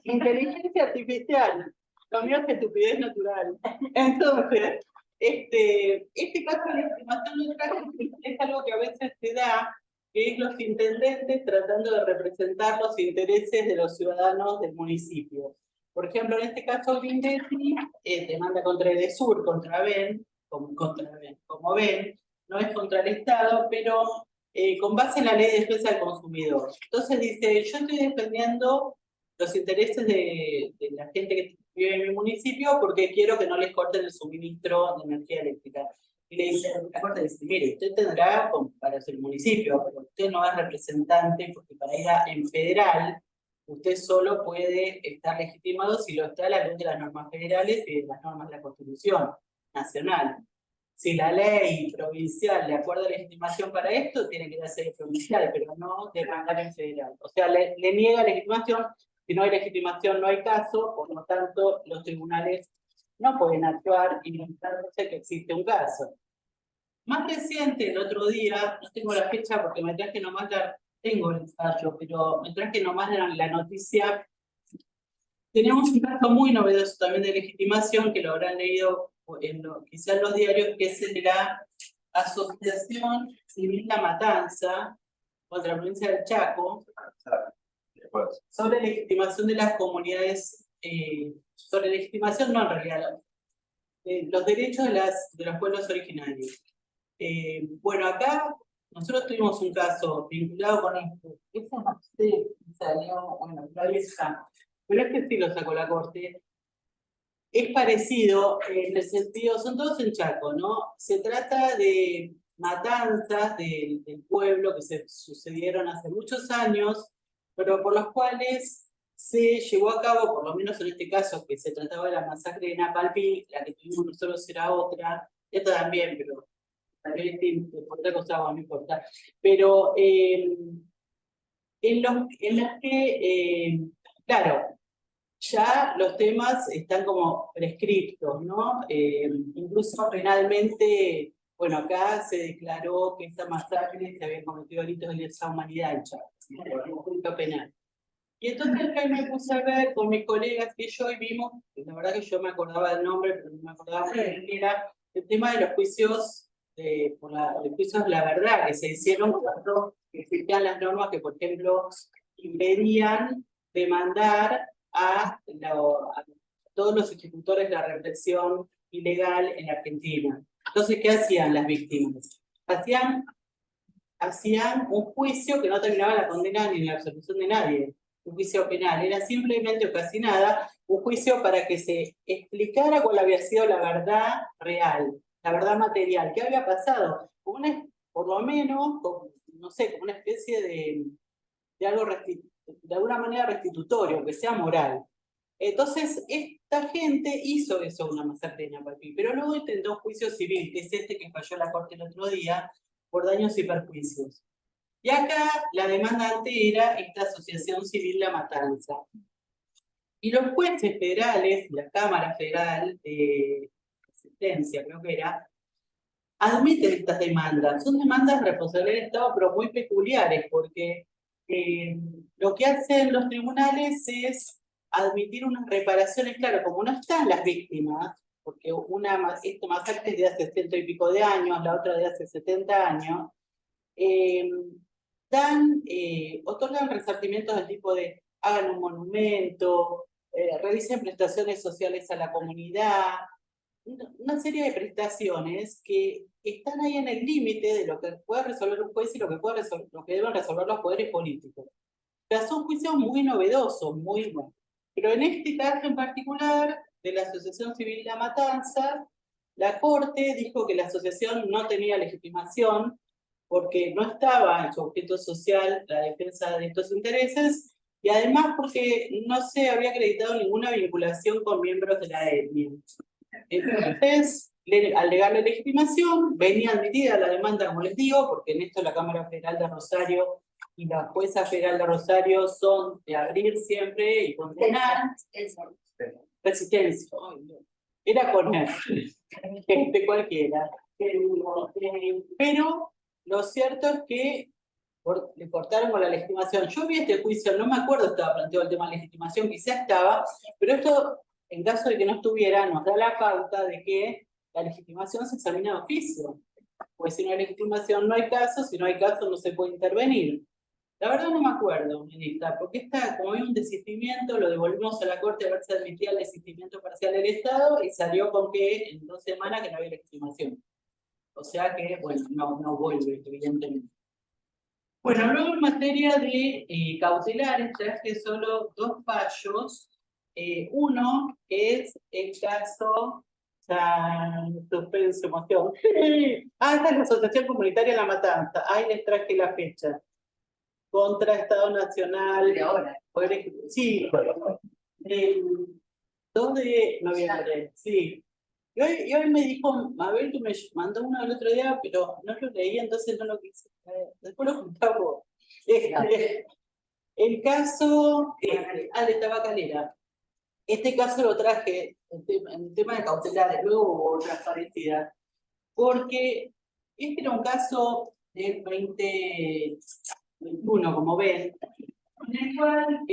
Inteligencia artificial. Lo mío es estupidez natural. Entonces, Este caso de legitimación lo traje porque es algo que a veces se da, que es los intendentes tratando de representar los intereses de los ciudadanos del municipio. Por ejemplo, en este caso, Grindetti demanda contra Edesur, contra Ben, como ven, no es contra el Estado, pero con base en la Ley de Defensa del Consumidor. Entonces dice, yo estoy defendiendo los intereses de la gente que vive en mi municipio porque quiero que no les corten el suministro de energía eléctrica. Y le dice, la Corte dice, mire, usted tendrá para ser municipio, pero usted no es representante porque para ir en federal, usted solo puede estar legitimado si lo está a la luz de las normas federales y de las normas de la Constitución Nacional. Si la ley provincial le acuerda legitimación para esto, tiene que ir a ser provincial, pero no demandar en federal. O sea, le niega legitimación. Si no hay legitimación, no hay caso, por lo tanto, los tribunales no pueden actuar inventándose que existe un caso. Más reciente, el otro día, no tengo la fecha porque me traje nomás tengo el fallo, pero me traje nomás la noticia. Tenemos un caso muy novedoso también de legitimación, que lo habrán leído quizás en los diarios, que es el de la Asociación Civil La Matanza contra la provincia del Chaco, sobre legitimación de las comunidades, sobre legitimación, no en realidad, los derechos de los pueblos originarios. Bueno, acá nosotros tuvimos un caso vinculado con esto. Eso no sé, salió, bueno, todavía está. Pero es que sí lo sacó la Corte. Es parecido en el sentido, son todos en Chaco, ¿no? Se trata de matanzas del pueblo que se sucedieron hace muchos años, pero por los cuales se llevó a cabo, por lo menos en este caso, que se trataba de la masacre de Napalpí, la que tuvimos nosotros era otra, esta también, pero también por otra cosa no importa. Pero en las que, claro, ya los temas están como prescriptos, ¿no? Incluso penalmente, bueno, acá se declaró que esta masacre se había cometido delitos de lesa humanidad en Chaco, por un punto penal. Y entonces acá me puse a ver con mis colegas que yo y vimos, la verdad que yo me acordaba del nombre, pero no me acordaba de qué era, el tema de los juicios, los juicios de la verdad, que se hicieron cuando existían las normas que, por ejemplo, impedían demandar a todos los ejecutores de la represión ilegal en Argentina. Entonces, ¿qué hacían las víctimas? Hacían un juicio que no terminaba la condena ni la absolución de nadie, un juicio penal, era simplemente o casi nada, un juicio para que se explicara cuál había sido la verdad real, la verdad material, qué había pasado, por lo menos, no sé, como una especie de algo de alguna manera restitutorio, que sea moral. Entonces, esta gente hizo eso, una masacre de Napalpí, pero luego intentó un juicio civil, que es este que falló la Corte el otro día, por daños y perjuicios. Y acá la demandante era esta Asociación Civil La Matanza. Y los jueces federales, la Cámara Federal de Resistencia, creo que era, admiten estas demandas. Son demandas de responsabilidad del Estado, pero muy peculiares, porque lo que hacen los tribunales es admitir unas reparaciones, claro, como no están las víctimas, porque esta masacre es de hace 100 y pico de años, la otra de hace 70 años, otorgan resarcimientos del tipo de hagan un monumento, revisen prestaciones sociales a la comunidad, una serie de prestaciones que están ahí en el límite de lo que puede resolver un juez y lo que deben resolver los poderes políticos. O sea, son juicios muy novedosos, muy buenos. Pero en este caso en particular, de la Asociación Civil La Matanza, la Corte dijo que la asociación no tenía legitimación porque no estaba en su objeto social la defensa de estos intereses y además porque no se había acreditado ninguna vinculación con miembros de la etnia. Entonces, al negarle legitimación, venía admitida la demanda, como les digo, porque en esto la Cámara Federal de Rosario y la Jueza Federal de Rosario son de abrir siempre y condenar. Resistencia. Era poner, cualquiera. Pero lo cierto es que le cortaron con la legitimación. Yo vi este juicio, no me acuerdo si estaba planteado el tema de legitimación, quizá estaba, pero esto, en caso de que no estuviera, nos da la pauta de que la legitimación se examina de oficio. Pues si no hay legitimación no hay caso, si no hay caso no se puede intervenir. La verdad no me acuerdo, ministra, porque esta, como había un desistimiento, lo devolvimos a la Corte a ver si admitía el desistimiento parcial del Estado y salió con que en 2 semanas que no había legitimación. O sea que, bueno, no vuelve, evidentemente. Bueno, luego en materia de cautelares, traje solo 2 fallos. Uno es el caso, suspenso, emoción. Esta es la Asociación Comunitaria La Matanza. Ahí les traje la fecha. Contra Estado Nacional. De ahora. Sí, el 2 de noviembre, sí. Y hoy me dijo Mabel que me mandó uno el otro día, pero no lo leí, entonces no lo quise. Después lo juntamos. El caso de Tabacalera. Este caso lo traje en tema de cautelares, luego hubo otras parecidas, porque este era un caso del 2021, como ven, en el cual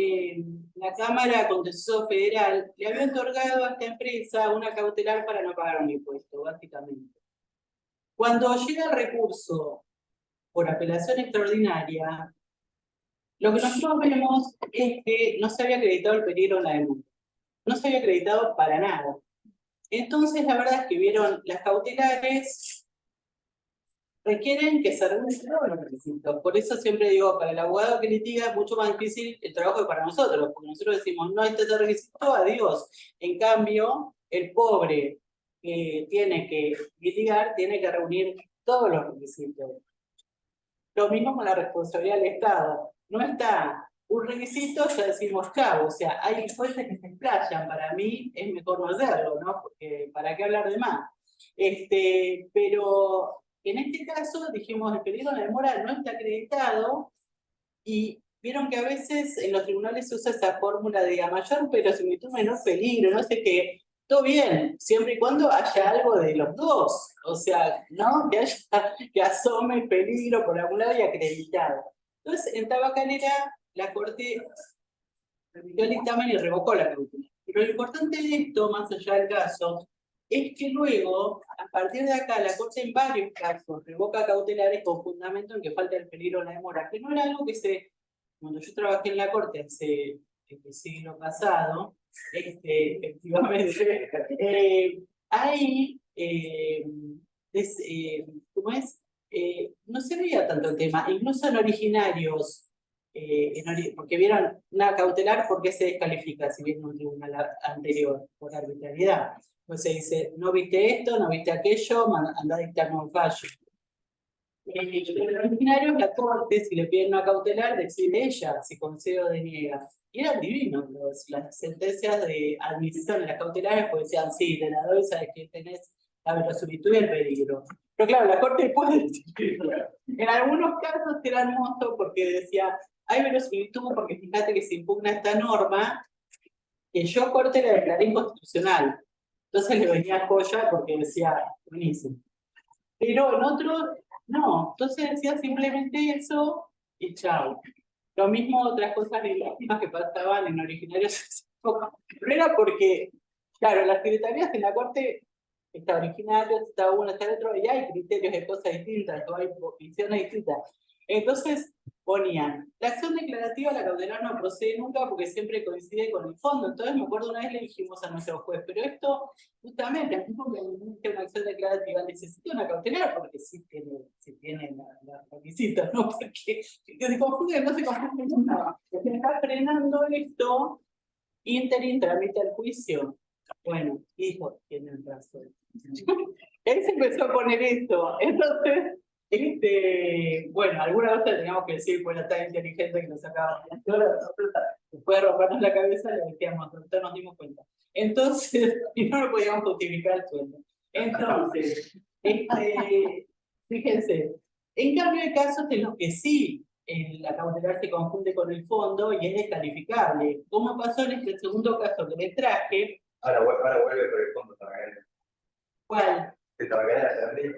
la Cámara Contencioso Federal le había otorgado a esta empresa una cautelar para no pagar un impuesto, básicamente. Cuando llega el recurso por apelación extraordinaria, lo que nosotros vemos es que no se había acreditado el peligro en la demanda. No se había acreditado para nada. Entonces, la verdad es que vieron las cautelares requieren que se reúnen todos los requisitos. Por eso siempre digo, para el abogado que litiga es mucho más difícil el trabajo que para nosotros, porque nosotros decimos, no, este es el requisito, adiós. En cambio, el pobre que tiene que litigar tiene que reunir todos los requisitos. Lo mismo con la responsabilidad del Estado. No está un requisito, ya decimos chavo, o sea, hay jueces que se explayan, para mí es mejor no hacerlo, ¿no? Porque ¿para qué hablar de más? Pero en este caso dijimos, el peligro de la demora no está acreditado y vieron que a veces en los tribunales se usa esa fórmula de a mayor pero similitud menor peligro, no sé qué. Todo bien, siempre y cuando haya algo de los dos, o sea, ¿no? Que asome el peligro por algún lado y acreditado. Entonces, en Tabacalera, la Corte remitió el dictamen y revocó la cautela. Pero lo importante de esto, más allá del caso, es que luego, a partir de acá, la Corte en varios casos revoca cautelares con fundamento en que falta el peligro de la demora, que no era algo que cuando yo trabajé en la Corte hace el siglo pasado, efectivamente, ahí, ¿cómo es? No se veía tanto el tema, incluso en originarios, porque vieron una cautelar, ¿por qué se descalifica si viene un tribunal anterior? Por arbitrariedad. Entonces dice, no viste esto, no viste aquello, anda a dictar un fallo. En los originarios, la Corte, si le piden una cautelar, decide ella si concede o deniega. Y eran divinos las sentencias de admisión de las cautelares, pues decían, sí, te la doy, sabes que tenés la verosimilitud y el peligro. Pero claro, la Corte puede decidirlo. En algunos casos era hermoso porque decía, hay verosimilitud porque fíjate que se impugna esta norma, que yo, Corte, la declaré inconstitucional. Entonces le venía joya porque decía, buenísimo. Pero en otros, no. Entonces decía simplemente eso y chao. Lo mismo otras cosas legítimas que pasaban en originarios. Pero era porque, claro, las secretarías en la Corte está originario, está uno, está el otro, y hay criterios de cosas distintas, o hay visiones distintas. Entonces ponían, la acción declarativa, la cautelar no procede nunca porque siempre coincide con el fondo. Entonces me acuerdo una vez le dijimos a nuestro juez, pero esto justamente, al mismo que una acción declarativa necesita una cautelar porque sí tiene los requisitos, ¿no? Porque que se confunde, no se confunde nada. Se está frenando esto, interim tramita el juicio. Bueno, hijo, tienen razón. Él se empezó a poner esto. Entonces, bueno, alguna vez teníamos que decir, pues tan inteligente que nos sacaba. Después de rompernos la cabeza, le decíamos, nosotros nos dimos cuenta. Entonces, y no lo podíamos justificar el sueldo. Entonces, fíjense, en cambio hay casos en los que sí, la cautelar se confunde con el fondo y es descalificable. Como pasó en este segundo caso que les traje. Ahora vuelve por el fondo Tabacalera. ¿Cuál? ¿De Tabacalera se abrió?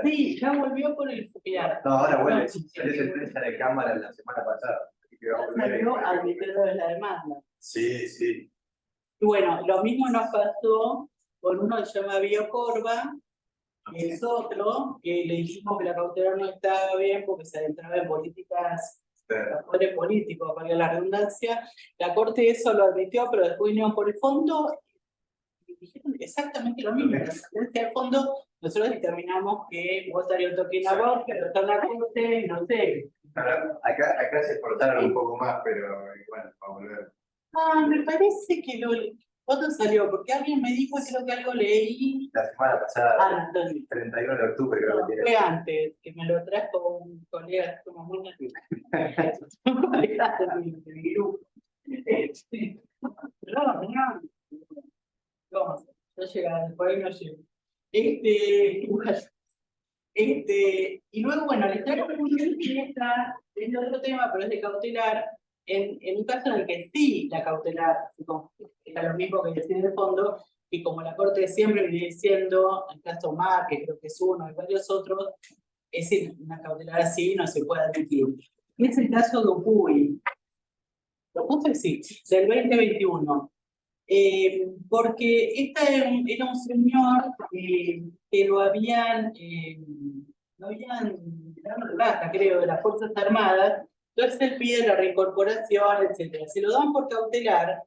Sí, ya volvió por el fopiar. No, ahora vuelve. Salió sentencia de Cámara la semana pasada. Salió arbitrado de la demanda. Sí, sí. Y bueno, lo mismo nos pasó con uno que se llama Biocorva, y es otro, que le dijimos que la cautelar no estaba bien porque se adentraba en políticas, poderes políticos, valga la redundancia. La Corte eso lo admitió, pero después vinieron por el fondo y dijeron exactamente lo mismo. En la sentencia de fondo, nosotros determinamos que vos estarías talking about, pero está en la Corte, y no sé. Acá se esforzaron un poco más, pero bueno, para volver. Ah, me parece que ¿cuándo salió? Porque alguien me dijo, creo que algo leí. La semana pasada, Ah, entonces, 31 de octubre, creo no, que fue tiene. antes, que me lo trajo un colega, como muy nativo. De mi grupo. No. Vamos, no llega, por ahí no llego. Y luego, bueno, la historia está en otro tema, pero es de cautelar, en un caso en el que sí la cautelar era lo mismo que decía en el fondo, y como la Corte siempre viene diciendo, el caso Mar, que creo que es uno y varios otros, es decir, una cautelar así no se puede admitir. Es el caso de Upuy. Lo puse sí, del 2021. Porque era un señor que lo habían dado de baja, creo, de las Fuerzas Armadas, entonces él pide la reincorporación, etcétera. Se lo dan por cautelar,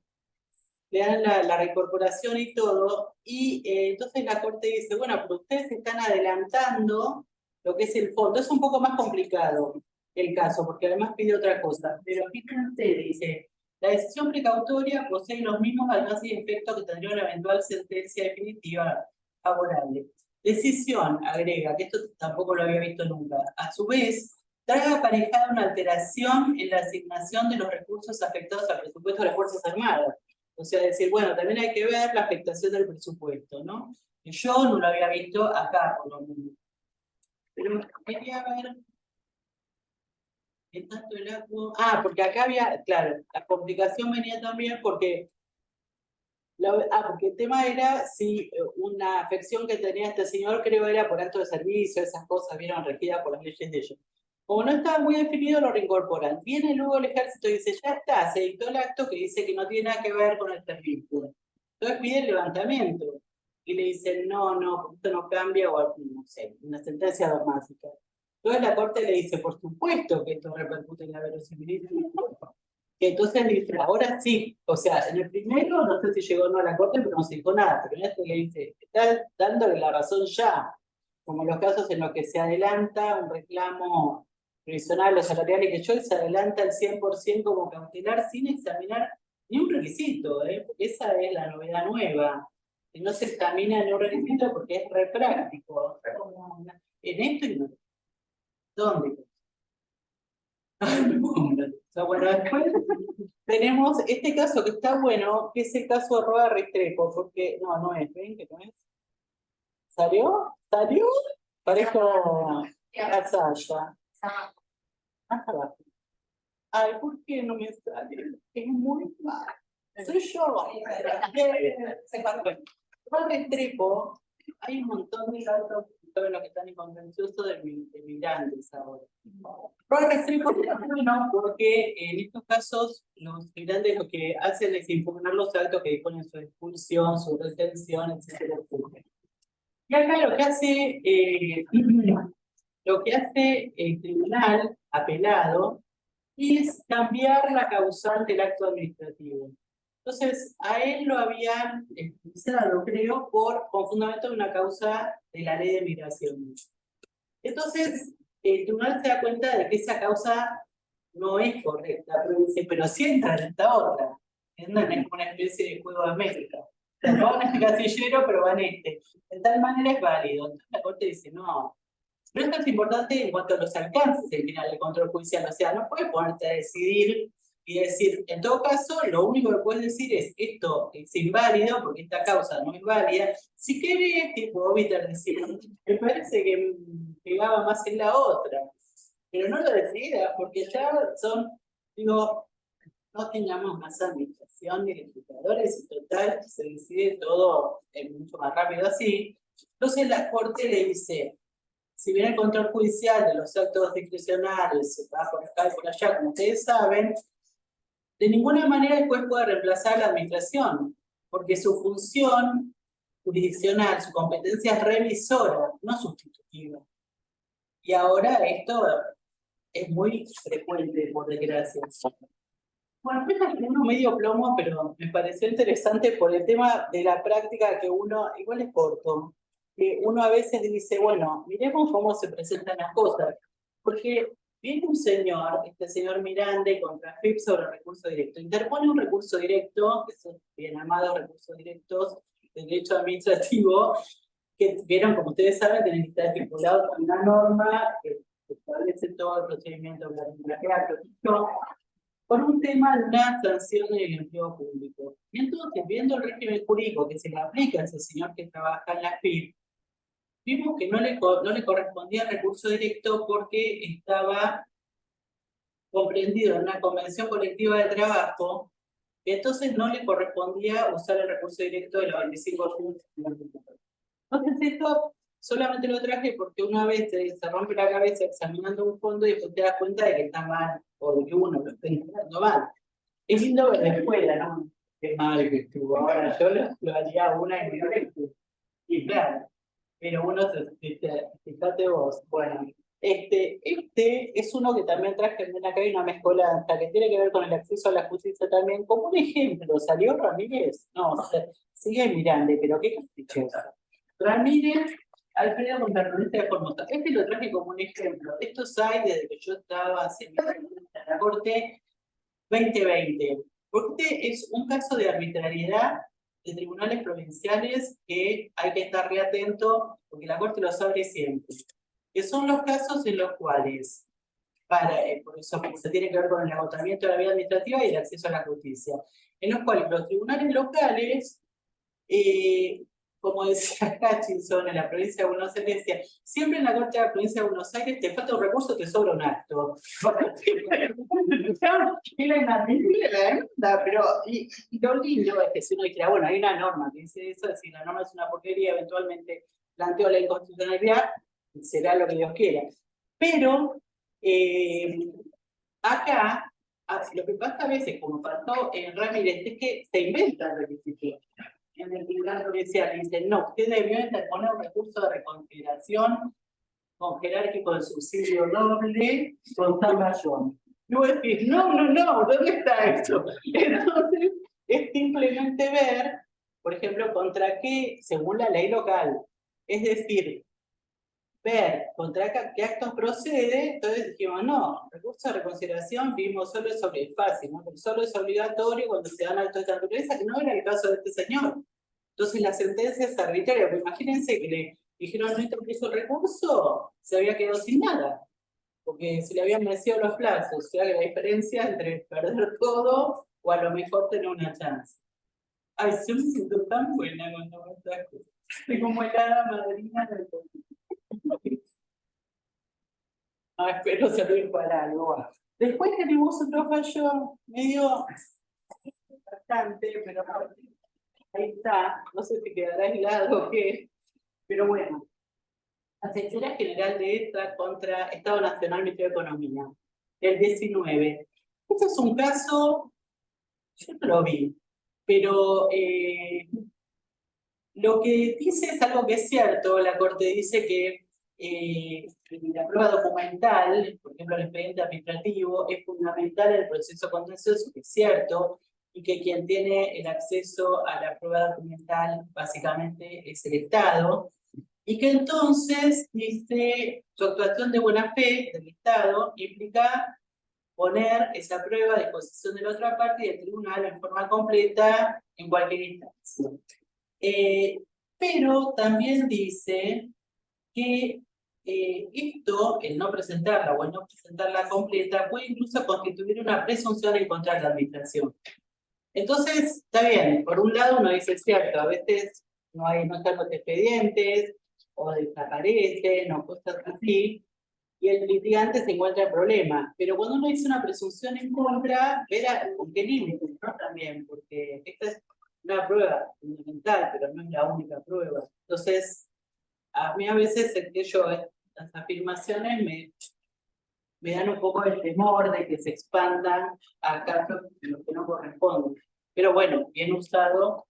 le dan la reincorporación y todo, y entonces la Corte dice, bueno, pero ustedes están adelantando lo que es el fondo. Es un poco más complicado el caso, porque además pide otra cosa, pero fíjense, dice, la decisión precautoria posee los mismos alcances y efectos que tendría una eventual sentencia definitiva favorable. Decisión, agrega, que esto tampoco lo había visto nunca, a su vez, trae aparejada una alteración en la asignación de los recursos afectados al presupuesto de las Fuerzas Armadas. O sea, decir, bueno, también hay que ver la afectación del presupuesto, ¿no? Yo no lo había visto acá, por lo menos. Pero quería ver el tanto del agua. Ah, porque acá había, claro, la complicación venía también porque porque el tema era si una afección que tenía este señor, creo era por acto de servicio, esas cosas vieron regidas por las leyes de ellos. Como no estaba muy definido, lo reincorporan. Viene luego el ejército y dice, ya está, se dictó el acto que dice que no tiene nada que ver con el servicio. Entonces pide el levantamiento. Y le dicen, no, esto no cambia, o no sé, una sentencia dogmática. Entonces la Corte le dice, por supuesto que esto repercute en la verosimilitud. Entonces dice, ahora sí, o sea, en el primero no sé si llegó o no a la Corte, pero no se dijo nada, pero en este le dice, está dándole la razón ya, como en los casos en los que se adelanta un reclamo previsional o salarial y que yo se adelanta el 100% como cautelar sin examinar ni un requisito, porque esa es la novedad nueva, que no se examina ni un requisito porque es re práctico, en esto y no. ¿Dónde? O sea, bueno, después tenemos este caso que está bueno, que es el caso de Roa Restrepo, porque no es, ¿ven que no es? ¿Salió? Parejo a Sasha. Más abajo. Ay, ¿por qué no me sale? Es muy mal. Soy yo. Roa Restrepo, hay un montón de datos que están en contencioso de migrantes ahora. Roa Restrepo es bueno porque en estos casos los migrantes lo que hacen es impugnar los actos que disponen su expulsión, su retención, etcétera, etcétera. Y acá lo que hace el tribunal apelado es cambiar la causante del acto administrativo. Entonces, a él lo habían expulsado, creo, con fundamento de una causa de la ley de migración. Entonces, el tribunal se da cuenta de que esa causa no es correcta, pero dice, pero sí entra en esta otra. Es una especie de juego de América. O sea, no va en este casillero, pero va en este. De tal manera es válido. Entonces la Corte dice, no. Pero esto es importante en cuanto a los alcances del final del control judicial. O sea, no puedes ponerte a decidir y decir, en todo caso, lo único que puedes decir es, esto es inválido, porque esta causa no es válida. Si querés, tipo, Obiter decir, me parece que pegaba más en la otra. Pero no lo decidas, porque ya digo, no tengamos más administración ni legisladores, y total, se decide todo mucho más rápido así. Entonces la Corte le dice, si bien el control judicial de los actos discrecionales se va por acá y por allá, como ustedes saben, de ninguna manera el juez puede reemplazar la administración, porque su función jurisdiccional, su competencia es revisora, no sustitutiva. Y ahora esto es muy frecuente, por desgracia. Bueno, es uno medio plomo, pero me pareció interesante por el tema de la práctica que uno, igual es corto, que uno a veces dice, bueno, miremos cómo se presentan las cosas. Porque viene un señor, este señor Miranda, contra FIP sobre recurso directo. Interpone un recurso directo, que son bien amados recursos directos de derecho administrativo, que vieron, como ustedes saben, tienen que estar estipulados con una norma que establece todo el procedimiento de la arbitrariedad, por un tema de una sanción en el empleo público. Y entonces, viendo el régimen jurídico que se le aplica a ese señor que trabaja en la FIP, vimos que no le correspondía recurso directo porque estaba comprendido en una convención colectiva de trabajo, y entonces no le correspondía usar el recurso directo de los 25 puntos. Entonces esto solamente lo traje porque una vez se rompe la cabeza examinando un fondo y después te das cuenta de que está mal, o de que uno lo está entendiendo mal. Es lindo ver la escuela, ¿no? Qué mal que estuvo. Ahora yo lo haría una en mi recto. Y claro, pero uno fíjate vos, bueno, este es uno que también traje en acá, hay una mezcolanza que tiene que ver con el acceso a la justicia también, como un ejemplo, ¿salió Ramírez? No, sigue Miranda, pero qué caprichoso. Ramírez, Alfredo contra Ernesto de Formosa. Este lo traje como un ejemplo. Estos hay desde que yo estaba en la Corte 2020. Porque este es un caso de arbitrariedad de tribunales provinciales que hay que estar re atento, porque la Corte los abre siempre. Que son los casos en los cuales, por eso se tiene que ver con el agotamiento de la vida administrativa y el acceso a la justicia, en los cuales los tribunales locales, como decía Hutchinson en la provincia de Buenos Aires, decía, siempre en la Corte de la provincia de Buenos Aires te falta un recurso, te sobra un acto. Es la inadmisible la demanda, pero y lo lindo es que si uno dijera, bueno, hay una norma que dice eso, es decir, la norma es una porquería, eventualmente planteo la inconstitucionalidad, será lo que Dios quiera. Pero acá, lo que pasa a veces, como pasó en Ramírez, es que se inventa el requisito. En el tribunal provincial dicen, no, usted debió interponer un recurso de reconsideración con jerárquico de subsidio doble con tal razón. Y vos decís, no, ¿dónde está eso? Entonces, es simplemente ver, por ejemplo, contra qué, según la ley local, es decir, ver contra qué actos procede. Entonces dijimos, no, recurso de reconsideración, vimos solo sobre fácil, ¿no? Pero solo es obligatorio cuando se dan actos de esta naturaleza, que no era el caso de este señor. Entonces la sentencia es arbitraria, pero imagínense que le dijeron no interpuso el recurso, se había quedado sin nada, porque se le habían vencido los plazos. O sea que la diferencia entre perder todo o a lo mejor tener una chance. Ay, yo me siento tan buena cuando me estas cosas. Soy como la hada madrina del político. Espero servir para algo. Después tenemos otro fallo medio bastante, pero ahí está, no sé si quedará aislado o qué, pero bueno. La Secretaría General de ETA contra Estado Nacional Ministerio de Economía, del 19. Este es un caso, yo no lo vi, pero lo que dice es algo que es cierto. La Corte dice que la prueba documental, por ejemplo el expediente administrativo, es fundamental en el proceso contencioso, que es cierto, y que quien tiene el acceso a la prueba documental básicamente es el Estado, y que entonces dice su actuación de buena fe del Estado implica poner esa prueba a disposición de la otra parte y del tribunal en forma completa en cualquier instancia. Pero también dice que esto, el no presentarla o el no presentarla completa, puede incluso constituir una presunción en contra de la administración. Entonces, está bien, por un lado uno dice, es cierto, a veces no están los expedientes, o desaparecen, o cosas así, y el litigante se encuentra el problema. Pero cuando uno dice una presunción en contra, ver con qué límites, ¿no? También, porque esta es una prueba fundamental, pero no es la única prueba. Entonces, a mí a veces las afirmaciones me dan un poco el temor de que se expandan a casos en los que no corresponden. Pero bueno, bien usado,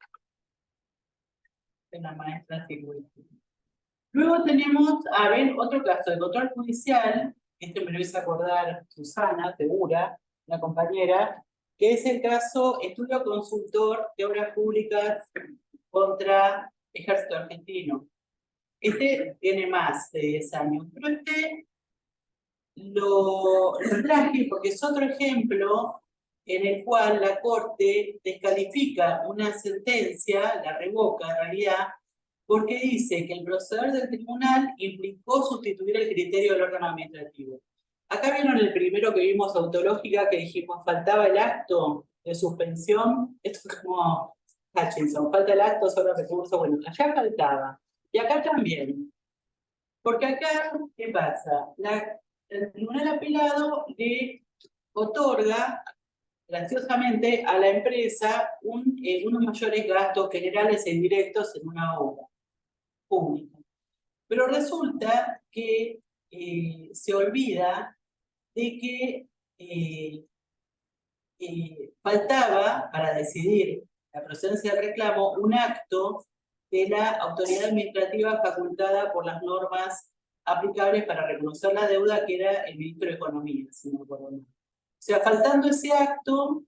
de la maestra Silvestre. Luego tenemos, a ver, otro caso de control judicial, este me lo hizo acordar Susana Segura, una compañera, que es el caso estudio consultor de obras públicas contra Ejército Argentino. Este tiene más de 10 años, pero este lo traje porque es otro ejemplo en el cual la Corte descalifica una sentencia, la revoca en realidad, porque dice que el proceder del tribunal implicó sustituir el criterio del órgano administrativo. Acá vieron el primero que vimos, autológica, que dijimos faltaba el acto de suspensión. Esto es como Hutchinson, falta el acto sobre recursos. Bueno, allá faltaba. Y acá también. Porque acá, ¿qué pasa? El tribunal apelado le otorga, graciosamente, a la empresa unos mayores gastos generales e indirectos en una obra pública. Pero resulta que se olvida de que faltaba, para decidir la procedencia del reclamo, un acto de la autoridad administrativa facultada por las normas aplicables para reconocer la deuda, que era el ministro de Economía, si no me acuerdo mal. O sea, faltando ese acto,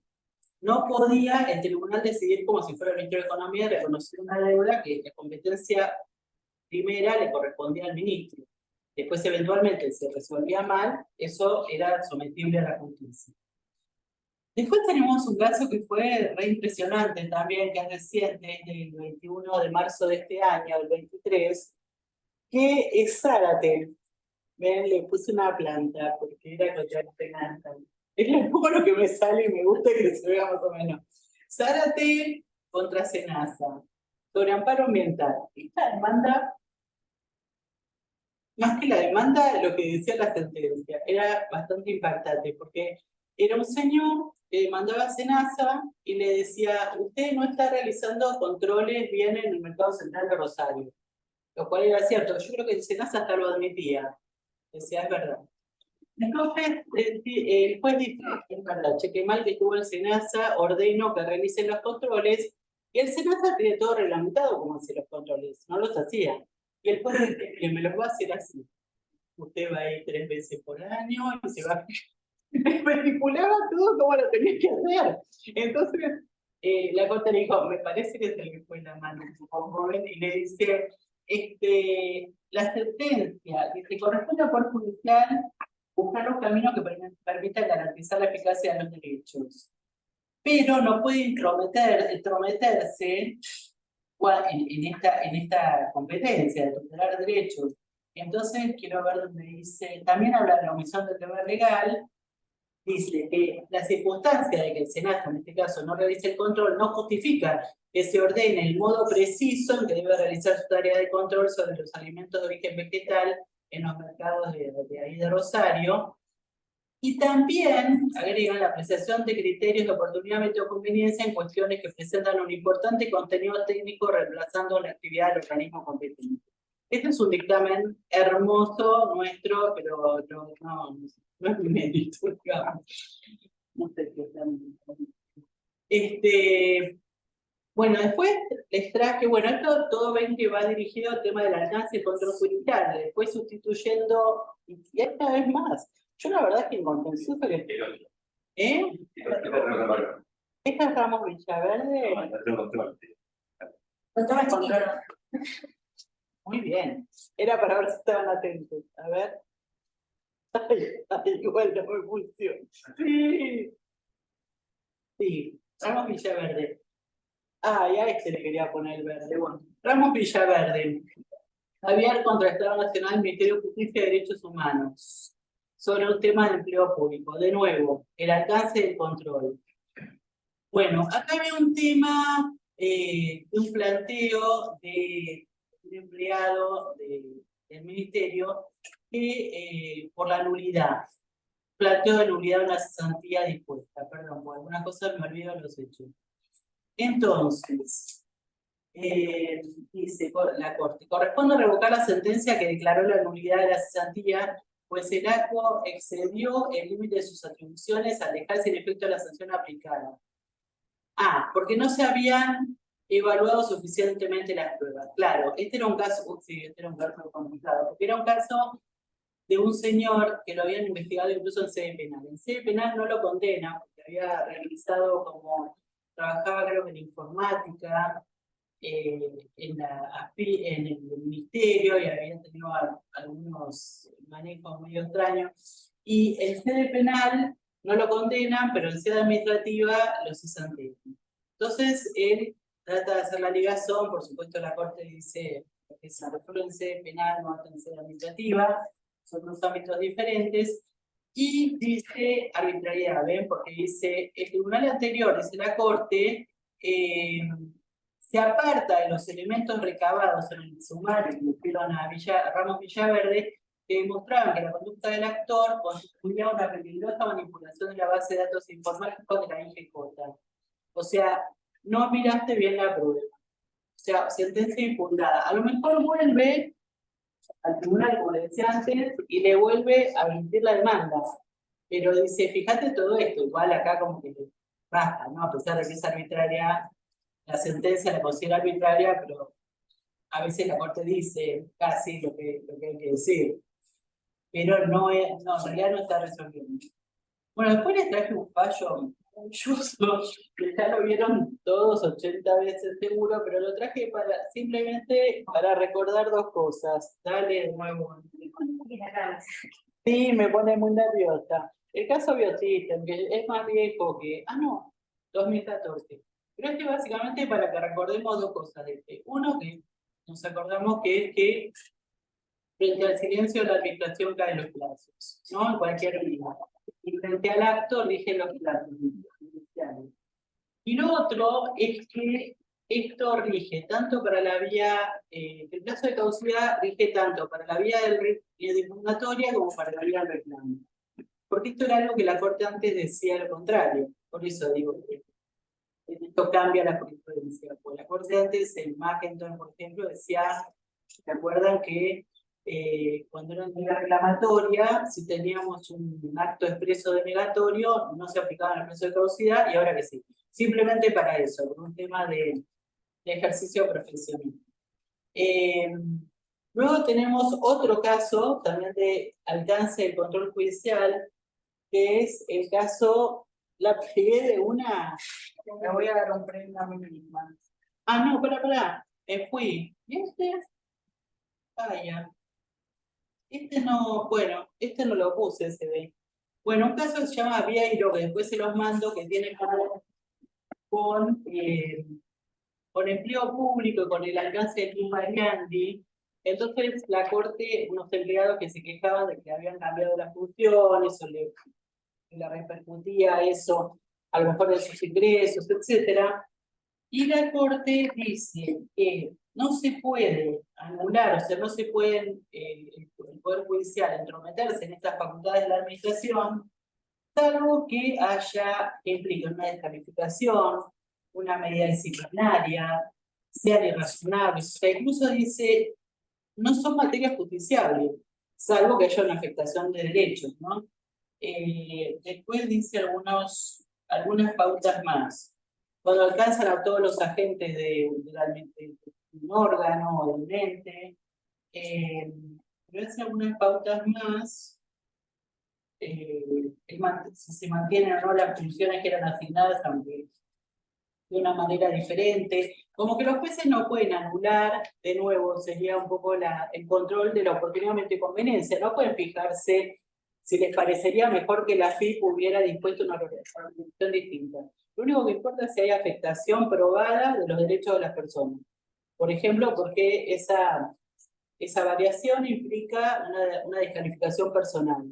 no podía el tribunal decidir como si fuera el ministro de Economía reconocer una deuda que la competencia primera le correspondía al ministro. Después, eventualmente, se resolvía mal, eso era sometible a la justicia. Después tenemos un caso que fue re impresionante también, que es reciente, es del 21 de marzo de este año, del 23, que es Zárate. Ven, le puse una planta, porque era contra Senasa. Es un poco lo que me sale y me gusta que se vea más o menos. Zárate contra Senasa, sobre amparo ambiental. Esta demanda, más que la demanda, lo que decía la sentencia, era bastante impactante, porque era un señor que mandaba a Senasa y le decía, usted no está realizando controles bien en el mercado central de Rosario. Lo cual era cierto, yo creo que Senasa hasta lo admitía. Decía, es verdad. Entonces, el juez dice, es verdad, cheque mal que estuvo el Senasa, ordeno que realicen los controles, y el Senasa tiene todo reglamentado cómo hacer los controles, no los hacía. Y el juez dice, que me los va a hacer así. Usted va a ir 3 veces por año y se va a... Me manipulaba todo como lo tenía que hacer. Entonces, la Corte le dijo, me parece que se le fue la mano un poco, y le dice, la sentencia que se corresponde al Poder Judicial buscar los caminos que permitan garantizar la eficacia de los derechos. Pero no puede intrometerse en esta competencia de tutelar derechos. Entonces, quiero ver donde dice, también habla de la omisión del deber legal, dice que la circunstancia de que el Senado, en este caso, no realice el control, no justifica que se ordene el modo preciso en que debe realizar su tarea de control sobre los alimentos de origen vegetal en los mercados de ahí de Rosario. Y también agregan la apreciación de criterios de oportunidad o conveniencia en cuestiones que presentan un importante contenido técnico reemplazando la actividad del organismo competente. Este es un dictamen hermoso nuestro, pero no es mi mérito, digamos. No sé qué tan... Bueno, después les traje, bueno, esto todo ven que va dirigido al tema del alcance y el control judicial, después sustituyendo, y esta vez más. Yo la verdad es que en contencioso que... ¿Esta es Ramos Villaverde? Control. Muy bien. Era para ver si estaban atentos. A ver. Ay, igual no me funciona. Sí. Sí, Ramos Villaverde. Ah, y a este le quería poner el verde. Bueno, Ramos Villaverde. Había contra el Estado Nacional del Ministerio de Justicia y Derechos Humanos sobre un tema de empleo público. De nuevo, el alcance del control. Bueno, acá había un tema de un planteo de un empleado del ministerio que por la nulidad, planteo de nulidad de una cesantía dispuesta, perdón, por alguna cosa me olvido de los hechos. Entonces, dice la Corte, corresponde revocar la sentencia que declaró la nulidad de la cesantía, pues el acto excedió el límite de sus atribuciones al dejar sin efecto la sanción aplicada. Ah, porque no se habían evaluado suficientemente las pruebas. Claro, este era un caso, sí, este era un caso complicado, porque era un caso de un señor que lo habían investigado incluso en sede penal. En sede penal no lo condena, porque había realizado como, trabajaba creo que en informática, en el ministerio, y había tenido algunos manejos medio extraños. Y en sede penal no lo condenan, pero en sede administrativa lo cesan de. Entonces él trata de hacer la ligación, por supuesto la corte dice que se resuelve en sede penal, no en sede administrativa, son dos ámbitos diferentes, y dice arbitrariedad, ¿ven? Porque dice, el tribunal anterior, es la corte, se aparta de los elementos recabados en el sumario que hicieron a Ramos Villaverde, que demostraban que la conducta del actor constituía una peligrosa manipulación de la base de datos informáticos de la IGJ. O sea, no miraste bien la prueba. O sea, sentencia impugnada. A lo mejor vuelve al tribunal, como le decía antes, y le vuelve a emitir la demanda. Pero dice, fíjate todo esto, igual acá como que basta, ¿no? A pesar de que es arbitraria, la sentencia la considera arbitraria, pero a veces la corte dice casi lo que hay que decir. Pero no, en realidad no está resolviendo. Bueno, después les traje un fallo maravilloso, que ya lo vieron todos 80 veces seguro, pero lo traje simplemente para recordar dos cosas. Dale de nuevo. Sí, me pone muy nerviosa. El caso Biosystem, que es más viejo que... Ah, no, 2014. Pero este básicamente para que recordemos dos cosas de este. Uno, que nos acordamos que es que frente al silencio la administración cae en los plazos, ¿no? En cualquier vía. Y frente al acto rigen los plazos judiciales. Y lo otro es que esto rige tanto para la vía, el plazo de caducidad rige tanto para la vía de impugnatoria como para la vía del reclamo. Porque esto era algo que la Corte antes decía lo contrario. Por eso digo que esto cambia la jurisprudencia. Porque la Corte antes, en Mackenton, por ejemplo, decía, ¿se acuerdan que cuando era una reclamatoria, si teníamos un acto expreso denegatorio, no se aplicaba el plazo de caducidad, y ahora que sí? Simplemente para eso, por un tema de ejercicio profesional. Luego tenemos otro caso, también de alcance del control judicial, que es el caso, la pegué de una, me voy a dar un premio a mí misma. Ah, no, pará, me fui. ¿Y este? Vaya. Este no, bueno, este no lo puse, se ve. Bueno, un caso que se llama Vieiro, que después se los mando, que tiene que ver con empleo público y con el alcance de Tim Mariandi. Entonces, la Corte, unos empleados que se quejaban de que habían cambiado las funciones, o le repercutía eso, a lo mejor de sus ingresos, etcétera. Y la Corte dice que no se puede anular, o sea, no se puede el Poder Judicial entrometerse en estas facultades de la administración, salvo que implique una descalificación, una medida disciplinaria, sean irrazonables. O sea, incluso dice, no son materias justiciables, salvo que haya una afectación de derechos, ¿no? Después dice algunas pautas más. Cuando alcanzan a todos los agentes de un órgano o de un ente, pero hace algunas pautas más, si se mantienen o no las funciones que eran asignadas, aunque de una manera diferente, como que los jueces no pueden anular, de nuevo sería un poco el control de la oportunidad conveniencia, no pueden fijarse si les parecería mejor que la FIP hubiera dispuesto una resolución distinta. Lo único que importa es si hay afectación probada de los derechos de las personas. Por ejemplo, porque esa variación implica una descalificación personal.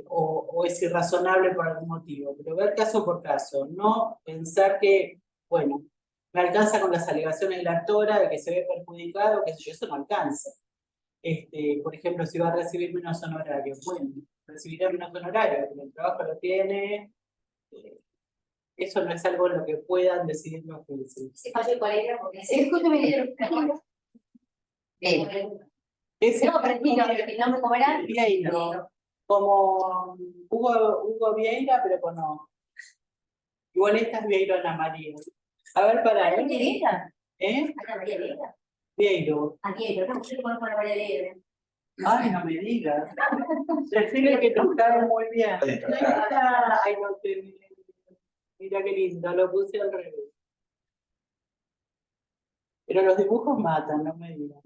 O es irrazonable por algún motivo, pero ver caso por caso, no pensar que, bueno, me alcanza con las alegaciones de la actora de que se ve perjudicado, que eso no alcanza. Por ejemplo, si va a recibir menos honorarios, bueno, recibirá menos honorarios, pero el trabajo lo tiene, eso no es algo en lo que puedan decidir los jueces. Se falló el colegio porque escúchame, no, pero el nombre, ¿cómo era? Vieiro, como Hugo Vieira, pero con no. Igual esta es Vieiro Ana María. A ver, para ¿Ana ver. María Elena? ¿Eh? ¿Ana María Elena? Vieiro. Ah, bien, no, yo conozco a Ana María Elena. Ay, no me digas. Decirle que nos cae muy bien. Ahí está. Ay, no te... Mira qué lindo, lo puse al revés. Pero los dibujos matan, no me digan.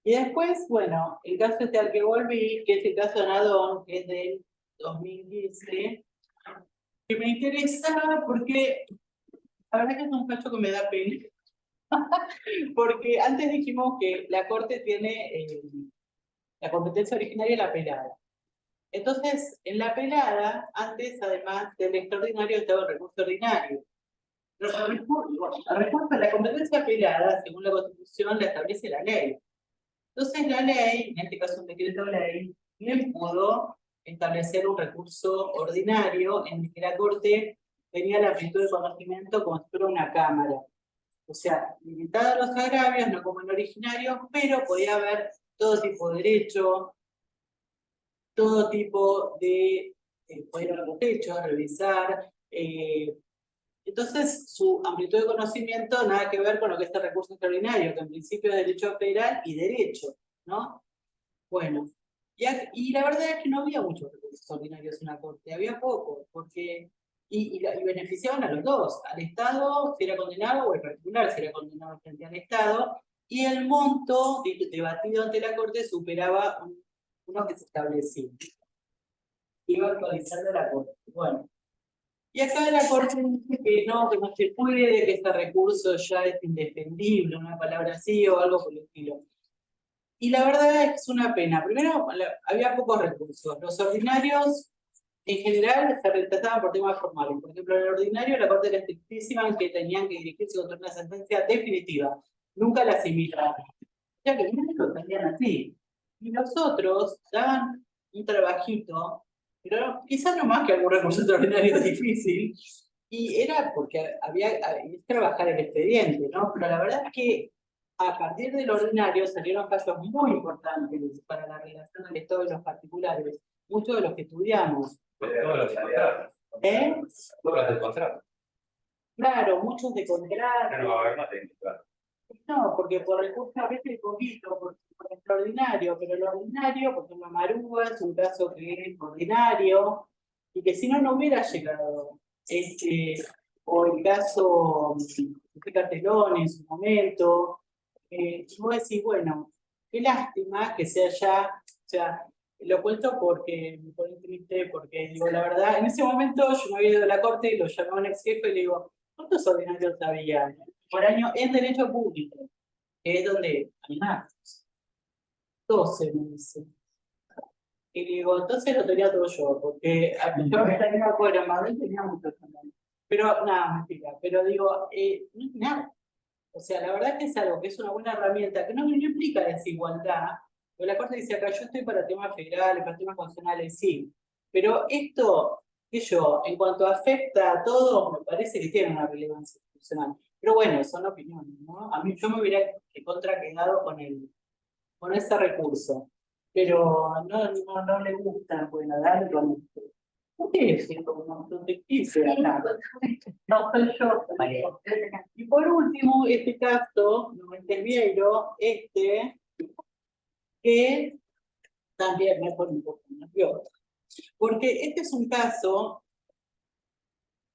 Y después, bueno, el caso este al que volví, que es el caso de Nadón, que es del 2015, que me interesaba porque la verdad que es un caso que me da pena. Porque antes dijimos que la Corte tiene la competencia originaria y la apelada. Entonces, en la apelada, antes, además del extraordinario, estaba el recurso ordinario. La respuesta a la competencia apelada, según la Constitución, la establece la ley. Entonces, la ley, en este caso un decreto de ley, bien pudo establecer un recurso ordinario en el que la Corte tenía la amplitud de conocimiento como si fuera una cámara. O sea, limitada a los agravios, no como en originario, pero podía haber todo tipo de derecho, todo tipo de, poder ir a los hechos, revisar. Entonces, su amplitud de conocimiento nada que ver con lo que es el recurso extraordinario, que en principio es derecho federal y derecho, ¿no? Bueno, y la verdad es que no había muchos recursos ordinarios en la Corte, había pocos, porque y beneficiaban a los dos, al Estado si era condenado o al particular si era condenado frente al Estado, y el monto debatido ante la Corte superaba uno que se establecía. Iba actualizando la Corte. Bueno, y acá la Corte dice que no se puede, que este recurso ya es indefendible, una palabra así o algo por el estilo. Y la verdad es que es una pena. Primero, había pocos recursos. Los ordinarios, en general, se retrasaban por temas formales. Por ejemplo, en el ordinario, la Corte era estrictísima en que tenían que dirigirse contra una sentencia definitiva. Nunca la asimilaban. Ya que lo salían así. Y los otros daban un trabajito, pero quizás no más que algún recurso extraordinario difícil. Y era porque había que trabajar el expediente, ¿no? Pero la verdad es que a partir del ordinario salieron casos muy importantes para la relación del Estado y los particulares, muchos de los que estudiamos. Todos los contratos. Todos los del contrato. Claro, muchos de contrato. No, a ver, no te claro. No, porque por recurso a veces poquito, por extraordinario, pero el ordinario, por ejemplo, Marúa es un caso que es ordinario, y que si no, no hubiera llegado. O el caso de Cartelón en su momento. Y vos decís, bueno, qué lástima que sea ya, o sea, lo cuento porque me pone triste, porque digo, la verdad, en ese momento yo me había ido a la corte y lo llamé a un ex jefe y le digo, ¿cuántos ordinarios había por año en derecho público? Que es donde hay más. 12, me dice. Y digo, entonces lo tenía todo yo, porque yo tenía afuera, Madrid tenía muchos también. Pero nada, mentira, pero digo, no es nada. O sea, la verdad que es algo que es una buena herramienta, que no implica desigualdad. Pero la Corte dice acá, yo estoy para temas federales, para temas constitucionales, sí. Pero esto, que yo, en cuanto afecta a todo, me parece que tiene una relevancia institucional. Pero bueno, son opiniones, ¿no? A mí yo me hubiera quedado con ese recurso. Pero no le gusta, bueno, darle con esto. ¿Por qué siento un montón de quise acá? No soy yo. Y por último, este caso, no es Vieiro, que también me pone un poco nervioso. Porque este es un caso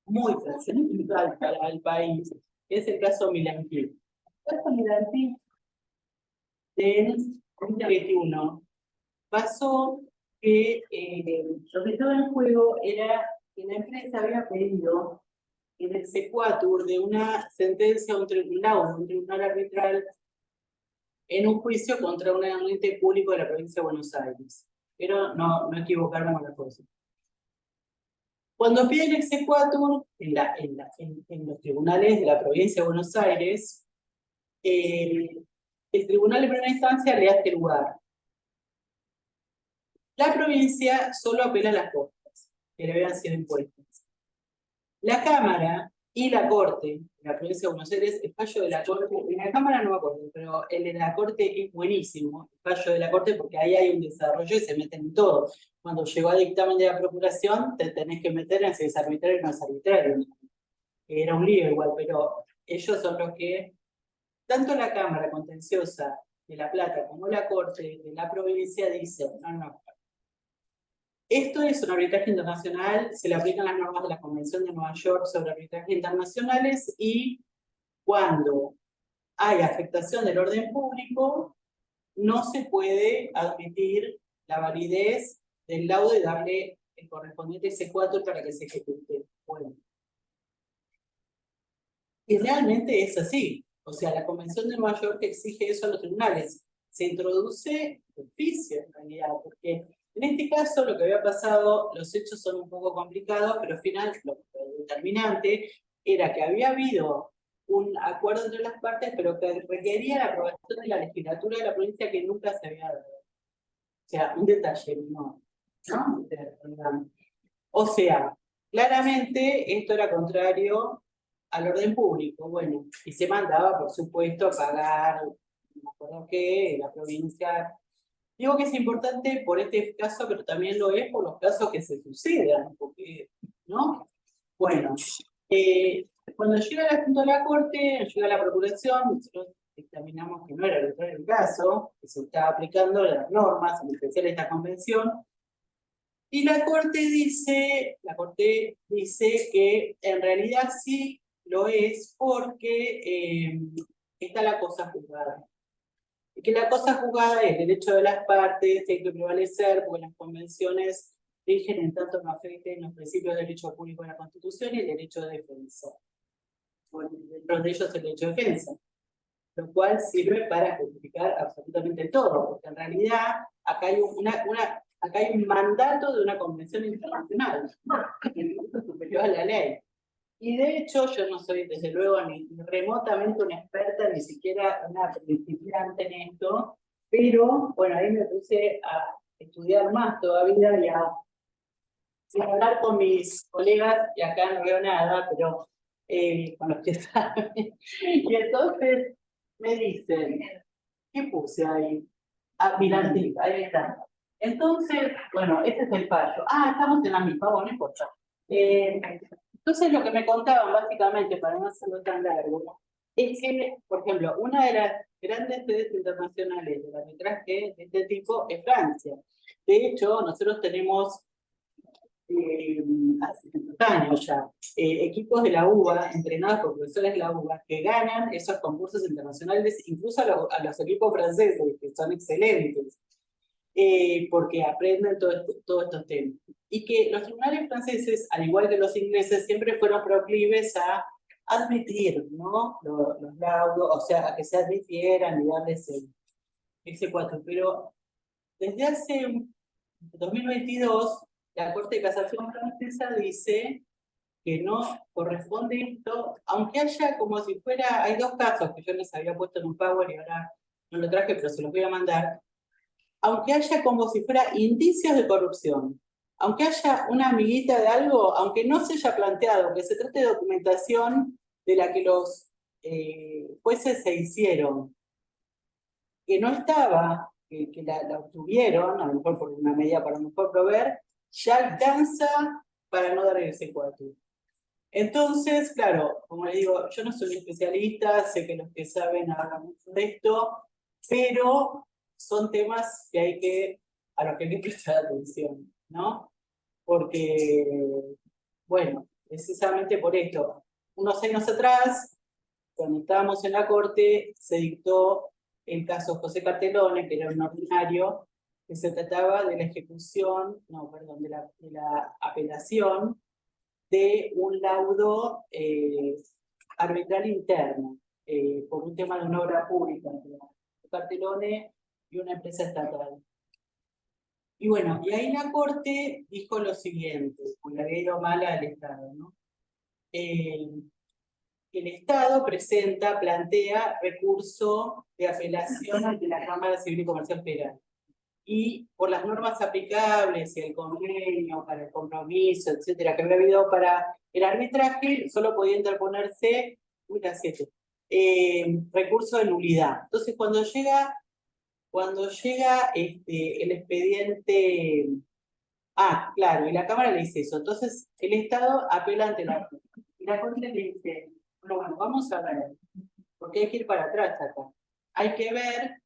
muy trascendental para el país, que es el caso Milantí. El caso Milantí del 2021 pasó que lo que estaba en juego era que la empresa había pedido el exequatur de una sentencia a un tribunal arbitral en un juicio contra un ente público de la provincia de Buenos Aires. Pero no equivocarme con la cosa. Cuando pide el exequatur en los tribunales de la provincia de Buenos Aires, el tribunal de primera instancia le hace lugar. La provincia solo apela a las costas que le habían sido impuestas. La Cámara y la Corte de la provincia de Buenos Aires, el fallo de la Corte, en la Cámara no me acuerdo, pero el de la Corte es buenísimo, el fallo de la Corte, porque ahí hay un desarrollo y se meten en todo. Cuando llegó al dictamen de la Procuración, te tenés que meter en si es arbitrario o no es arbitrario. Era un lío igual, pero ellos son los que, tanto la Cámara Contenciosa de La Plata como la Corte de la provincia dicen, no, esto es un arbitraje internacional, se le aplican las normas de la Convención de Nueva York sobre arbitrajes internacionales y cuando hay afectación del orden público, no se puede admitir la validez del laudo y darle el correspondiente C4 para que se ejecute. Bueno. Y realmente es así. O sea, la Convención de Nueva York exige eso a los tribunales. Se introduce oficio en realidad, porque en este caso lo que había pasado, los hechos son un poco complicados, pero al final lo determinante era que había habido un acuerdo entre las partes, pero que requería la aprobación de la legislatura de la provincia que nunca se había dado. O sea, un detalle, ¿no? O sea, claramente esto era contrario al orden público, bueno, y se mandaba, por supuesto, a pagar, no me acuerdo qué, la provincia. Digo que es importante por este caso, pero también lo es por los casos que se sucedan, porque, ¿no? Bueno, cuando llega el asunto a la Corte, llega la Procuración, nosotros examinamos que no era el caso, que se estaba aplicando las normas, en especial esta convención, y la Corte dice que en realidad sí lo es porque está la cosa juzgada. Y que la cosa juzgada es el derecho de las partes, hay que prevalecer, porque las convenciones rigen en tanto no afecten los principios del derecho público de la Constitución y el derecho de defensa. Bueno, dentro de ellos el derecho de defensa, lo cual sirve para justificar absolutamente todo, porque en realidad acá hay acá hay un mandato de una convención internacional, superior a la ley. Y de hecho, yo no soy desde luego ni remotamente una experta, ni siquiera una principiante en esto, pero bueno, ahí me puse a estudiar más todavía y a hablar con mis colegas, y acá no veo nada, pero con los que saben. Y entonces me dicen, ¿qué puse ahí? Ah, Mirandita, ahí está. Entonces, bueno, este es el fallo. Ah, estamos en la misma, bueno, no importa. Entonces lo que me contaban básicamente, para no hacerlo tan largo, es que, por ejemplo, una de las grandes sedes internacionales del arbitraje de este tipo es Francia. De hecho, nosotros tenemos hace muchos años ya, equipos de la UBA, entrenados por profesores de la UBA, que ganan esos concursos internacionales, incluso a los equipos franceses, que son excelentes, porque aprenden todos estos temas. Y que los tribunales franceses, al igual que los ingleses, siempre fueron proclives a admitir, ¿no?, los laudos, o sea, a que se admitieran y darles ese 4. Pero desde hace 2022, la Corte de Casación francesa dice que no corresponde esto, aunque haya como si fuera, hay dos casos que yo les había puesto en un Power y ahora no lo traje, pero se los voy a mandar, aunque haya como si fuera indicios de corrupción, aunque haya una amiguita de algo, aunque no se haya planteado que se trate de documentación de la que los jueces se hicieron, que no estaba, que la obtuvieron, a lo mejor por una medida para mejor proveer, ya alcanza para no dar el C4. Entonces, claro, como le digo, yo no soy especialista, sé que los que saben hablan mucho de esto, pero son temas que a los que hay que prestar atención, ¿no? Porque, bueno, precisamente por esto, unos años atrás, cuando estábamos en la Corte, se dictó el caso José Cartelone, que era un ordinario, que se trataba de la ejecución, no, perdón, de la apelación de un laudo arbitral interno, por un tema de una obra pública entre Cartelone y una empresa estatal. Y bueno, y ahí la Corte dijo lo siguiente, porque había ido mal al Estado, ¿no? El Estado plantea recurso de apelación ante la Cámara Civil y Comercial Federal. Y por las normas aplicables y el convenio para el compromiso, etcétera, que había habido para el arbitraje, solo podía interponerse recurso de nulidad. Entonces, cuando llega el expediente, claro, y la Cámara le dice eso, entonces el Estado apela ante la Corte y la Corte le dice, bueno, vamos a ver, porque hay que ir para atrás acá. Hay que ver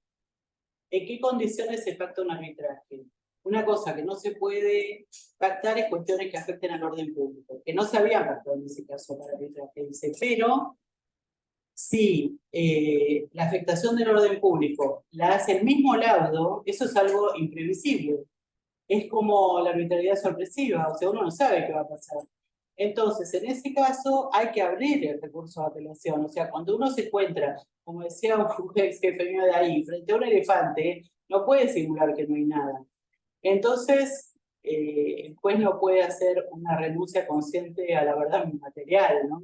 en qué condiciones se pacta un arbitraje. Una cosa que no se puede pactar es cuestiones que afecten al orden público, que no se habían pactado en ese caso para el arbitraje, dice, pero si la afectación del orden público la hace el mismo laudo, eso es algo imprevisible. Es como la arbitrariedad sorpresiva, o sea, uno no sabe qué va a pasar. Entonces, en ese caso, hay que abrir el recurso de apelación. O sea, cuando uno se encuentra, como decía un ex jefe mío de ahí, frente a un elefante, no puede simular que no hay nada. Entonces, el juez no puede hacer una renuncia consciente a la verdad material, ¿no?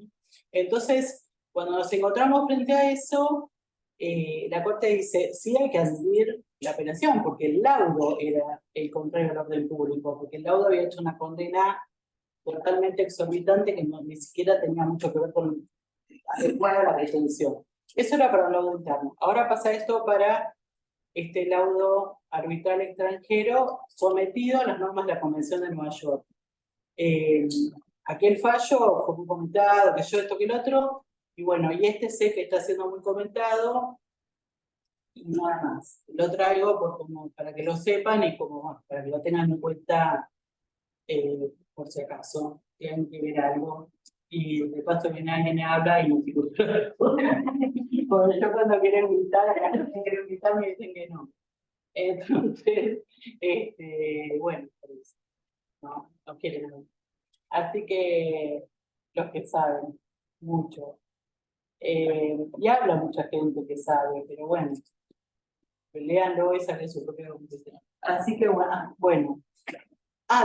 Entonces, cuando nos encontramos frente a eso, la Corte dice, sí hay que admitir la apelación, porque el laudo era el contrario al orden público, porque el laudo había hecho una condena totalmente exorbitante que ni siquiera tenía mucho que ver con adecuar a la detención. Eso era para el laudo interno. Ahora pasa esto para este laudo arbitral extranjero sometido a las normas de la Convención de Nueva York. Aquel fallo fue muy comentado, que yo esto que el otro, y bueno, y este sé que está siendo muy comentado, y nada más. Lo traigo para que lo sepan y para que lo tengan en cuenta por si acaso tienen que ver algo. Y de paso viene alguien y habla y no se escucha. Porque yo cuando quiero invitar me dicen que no. Entonces, bueno, pues, no quieren hablar. Así que los que saben mucho. Y habla mucha gente que sabe, pero bueno, léanlo y saquen su propia conclusión. Así que bueno.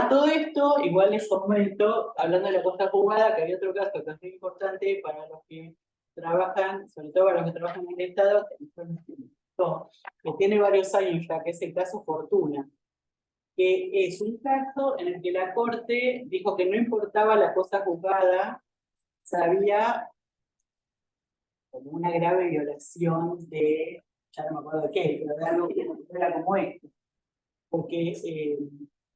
Todo esto, igual les comento, hablando de la costa jugada, que había otro caso que es muy importante para los que trabajan, sobre todo para los que trabajan en el Estado, que tiene varios años ya, que es el caso Fortuna, que es un caso en el que la Corte dijo que no importaba la cosa juzgada, sabía como una grave violación de, ya no me acuerdo de qué, pero de algo que era como esto, porque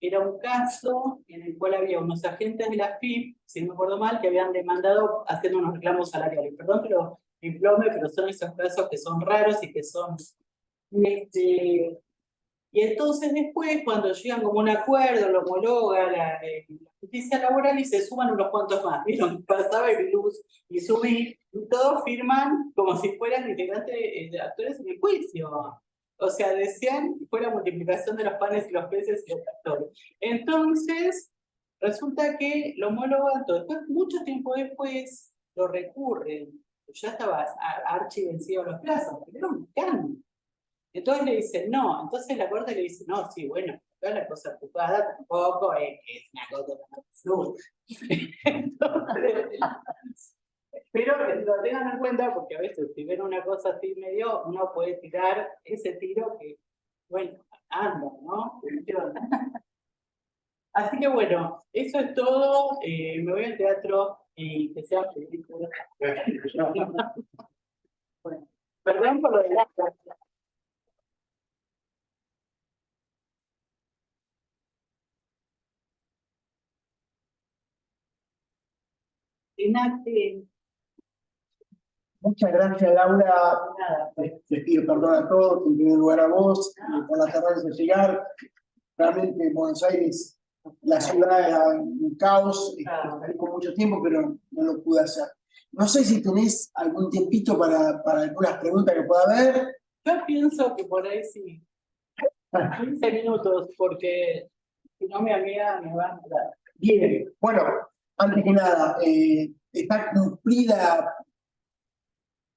era un caso en el cual había unos agentes de la FIP, si no me acuerdo mal, que habían demandado haciendo unos reclamos salariales. Perdón que lo diplome, pero son esos casos que son raros y que son... Y entonces después, cuando llegan como un acuerdo, lo homologa la justicia laboral y se suman unos cuantos más. Vieron, pasaba el Luz y Subí, y todos firman como si fueran integrantes de actores en el juicio. O sea, decían que fue la multiplicación de los panes y los peces y los actores. Entonces, resulta que lo homologan todo. Después, mucho tiempo después, lo recurren. Ya estaba archivencido los plazos, pero era un cambio. Entonces le dicen, no. Entonces la Corte le dice, no, sí, bueno, acá la cosa juzgada tampoco es una cosa absoluta. Entonces, pero que lo tengan en cuenta porque a veces si ven una cosa así medio, uno puede tirar ese tiro que, bueno, anda, ¿no? Así que bueno, eso es todo. Me voy al teatro y que sea feliz. Bueno, perdón por lo de la... Muchas gracias, Laura. Te pido perdón a todos, en primer lugar a vos, por la tardanza de llegar. Realmente en Buenos Aires, la ciudad era un caos, salí con mucho tiempo, pero no lo pude hacer. No sé si tenés algún tiempito para algunas preguntas que pueda haber. Yo pienso que por ahí sí. 15 minutos, porque si no mi amiga me va a matar. Bien, bueno, antes que nada, está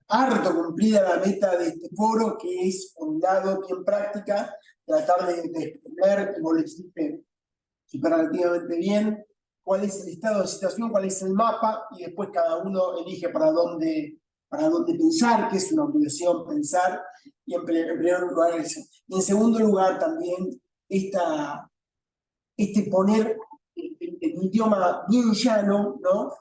harto cumplida la meta de este foro, que es, por un lado, bien práctica, tratar de explicar, como lo hiciste superlativamente bien, cuál es el estado de situación, cuál es el mapa, y después cada uno elige para dónde pensar, que es una obligación pensar, y en primer lugar eso. Y en segundo lugar también poner el idioma bien llano, ¿no?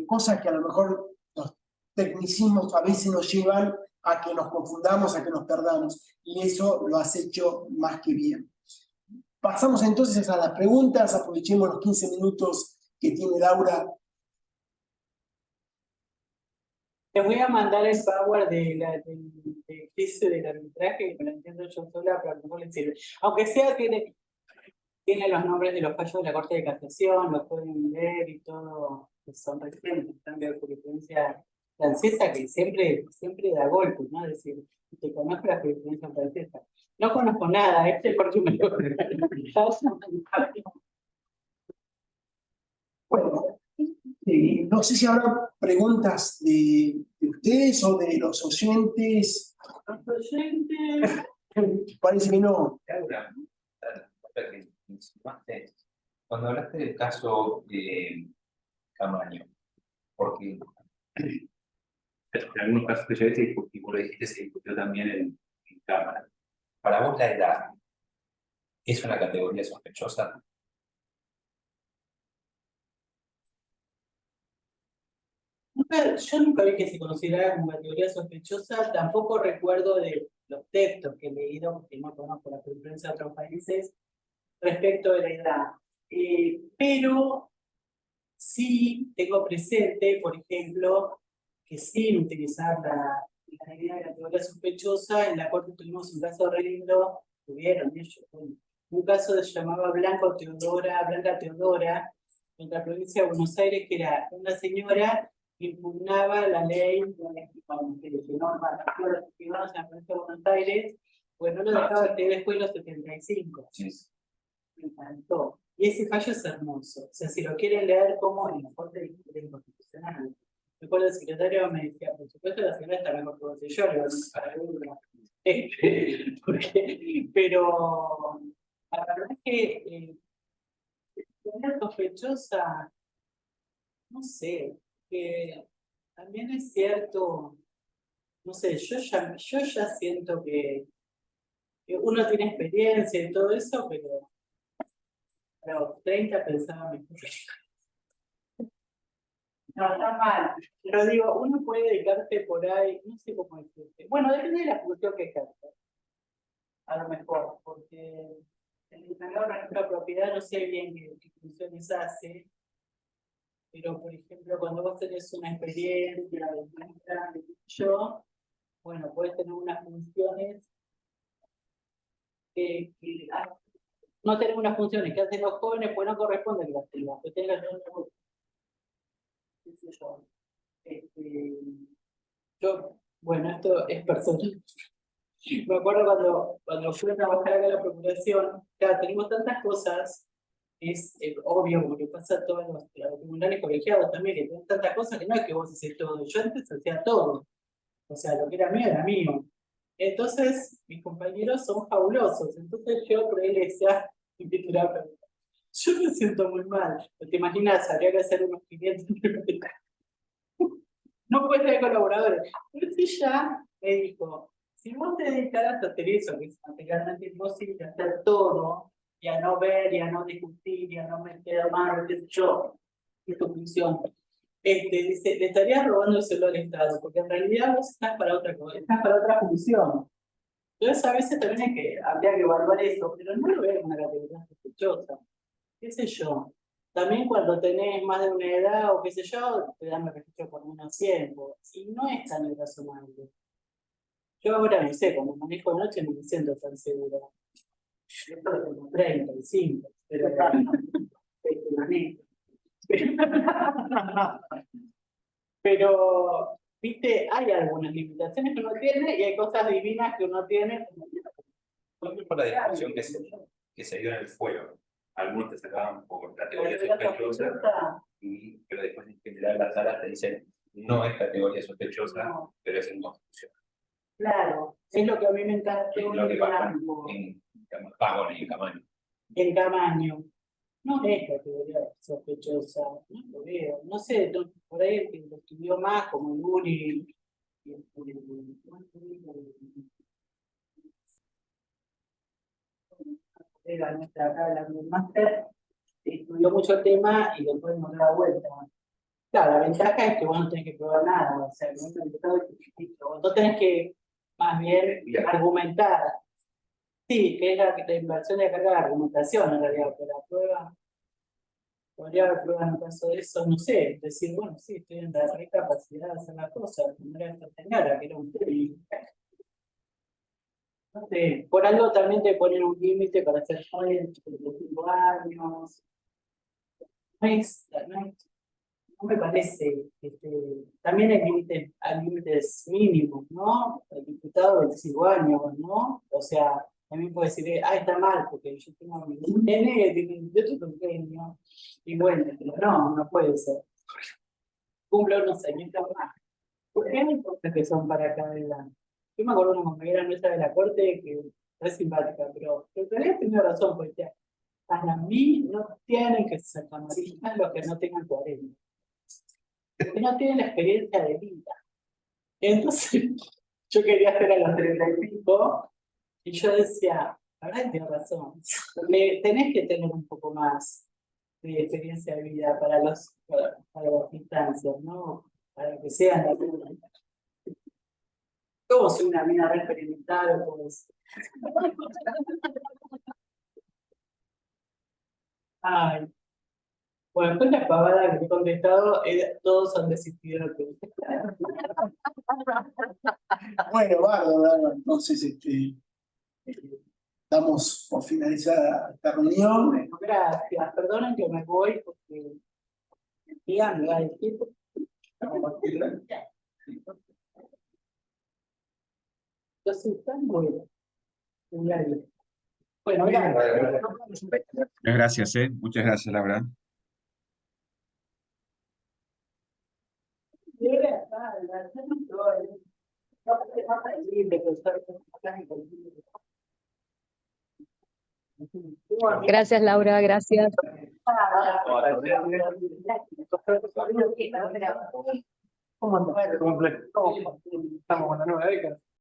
Cosas que a lo mejor los tecnicismos a veces nos llevan a que nos confundamos, a que nos perdamos, y eso lo has hecho más que bien. Pasamos entonces a las preguntas, aprovechemos los 15 minutos que tiene Laura Te voy a mandar el power del juicio del arbitraje, que me lo entiendo yo sola, pero a lo mejor le sirve. Aunque sea, tiene los nombres de los fallos de la Corte de Casación, los pueden ver y todo, que son recientes, cambio de jurisprudencia francesa, que siempre da golpes, ¿no? Es decir, te conozco la jurisprudencia francesa. No conozco nada, porque me lo Bueno, no sé si habrá preguntas de ustedes o de los oyentes. Parece que no. Te hago una pregunta que insinuaste. Cuando hablaste del caso Camaño, porque en algunos casos que yo hice, y vos lo dijiste, se discutió también en Cámara. Para vos la edad es una categoría sospechosa. Yo nunca vi que se considerara como categoría sospechosa, tampoco recuerdo de los textos que he leído, porque no conozco la jurisprudencia de otros países, respecto de la edad. Pero sí tengo presente, por ejemplo, que sin utilizar la idea de categoría sospechosa, en la Corte tuvimos un caso re lindo, tuvieron ellos, un caso que se llamaba Blanca Teodora, contra la provincia de Buenos Aires, que era una señora que impugnaba la ley que norma los ciudadanos en la provincia de Buenos Aires, pues no lo dejaba activar después de los 75. Sí. Me encantó. Y ese fallo es hermoso. O sea, si lo quieren leer como en la Corte de Inconstitucional. Me acuerdo el secretario me decía, por supuesto la señora está mejor que vos y yo, le digo, para duda. Pero la verdad es que una sospechosa, no sé, que también es cierto, no sé, yo ya siento que uno tiene experiencia y todo eso, pero a los 30 pensaba mejor. No, está mal. Pero digo, uno puede dedicarse por ahí, no sé cómo decirte. Bueno, depende de la función que ejerce. A lo mejor, porque el encargado de nuestra propiedad no sé bien qué funciones hace, pero por ejemplo, cuando vos tenés una experiencia de más grande que yo, bueno, podés tener unas funciones que no tener unas funciones que hacen los jóvenes, pues no corresponden que las tengas, que tengas qué sé yo, bueno, esto es personal. Me acuerdo cuando fui a trabajar acá en la Procuración, claro, tenemos tantas cosas, es obvio, como que pasa a todos los tribunales colegiados también, que tienen tantas cosas que no es que vos haces todo. Yo antes hacía todo. O sea, lo que era mío era mío. Entonces, mis compañeros son fabulosos. Entonces yo por ahí le decía, yo me siento muy mal. ¿Te imaginas? Habría que hacer unos 500. No puedes tener colaboradores. Pero si ya me dijo, si vos te dedicaras a hacer eso, que es materialmente imposible, hacer todo, y a no ver, y a no discutir, y a no meter mano, qué sé yo, es tu función. Dice, le estarías robando el celular al Estado, porque en realidad vos estás para otra cosa, estás para otra función. Entonces a veces también habría que evaluar eso, pero no lo veo como una categoría sospechosa. ¿Qué sé yo? También cuando tenés más de una edad o qué sé yo, te dan el registro por menos tiempo. Y no es tan razonable. Yo ahora no sé, como manejo de noche no me siento tan seguro. Yo tengo 35, pero manejo. Pero, viste, hay algunas limitaciones que uno tiene y hay cosas divinas que uno tiene. Por ejemplo, la discusión que se dio en el fuero. Algunos te sacaban por categoría sospechosa, pero después en general las salas te dicen no es categoría sospechosa, No. pero es inconstitucional. Claro, es lo que a mí me encanta. Es lo que pasa en Camaño. En Camaño. No es categoría sospechosa, no lo veo. No sé, por ahí el que lo estudió más, como el Uri. Era nuestra acá, la máster, estudió mucho el tema y después nos da vuelta. Claro, la ventaja es que vos no tenés que probar nada, o sea, que vos tenés que más bien argumentar. Sí, que es la inversión de carga de argumentación en realidad, pero la prueba. podría haber probado en el caso de eso, no sé, decir, bueno, sí, estoy en la recapacidad de hacer las cosas, no era esta señora, que era un técnico. No sé, por algo también te ponen un límite para hacer joven, 35 años. No me parece, también hay límites mínimos, ¿no? El diputado de 25 años, ¿no? O sea, también puede decir, está mal, porque yo tengo mi nene, yo tengo un genio, y bueno, pero no puede ser. Cumplo unos añitos más. ¿Por qué hay cosas que son para cada edad? Yo me acuerdo de una compañera nuestra de la corte que es simpática, pero en realidad tiene razón, porque para mí no tienen que ser camaristas los que no tengan 40. Porque no tienen la experiencia de vida. Entonces, yo quería hacer a los 35 y yo decía, la verdad tiene razón, tenés que tener un poco más de experiencia de vida para las instancias, ¿no? Para que sean la vida. Como soy una mina re experimental, pues. Ay. Bueno, después la pavada que he contestado, todos han desistido de contestar. Bueno, bárbaro, entonces estamos por finalizar esta reunión. Bueno, gracias. Perdonen que me voy porque me va a decir. Yo soy tan bueno. Bueno, gracias. Muchas gracias, muchas gracias, Laura. Gracias, Laura, gracias. ¿Cómo andás? Estamos con la nueva década.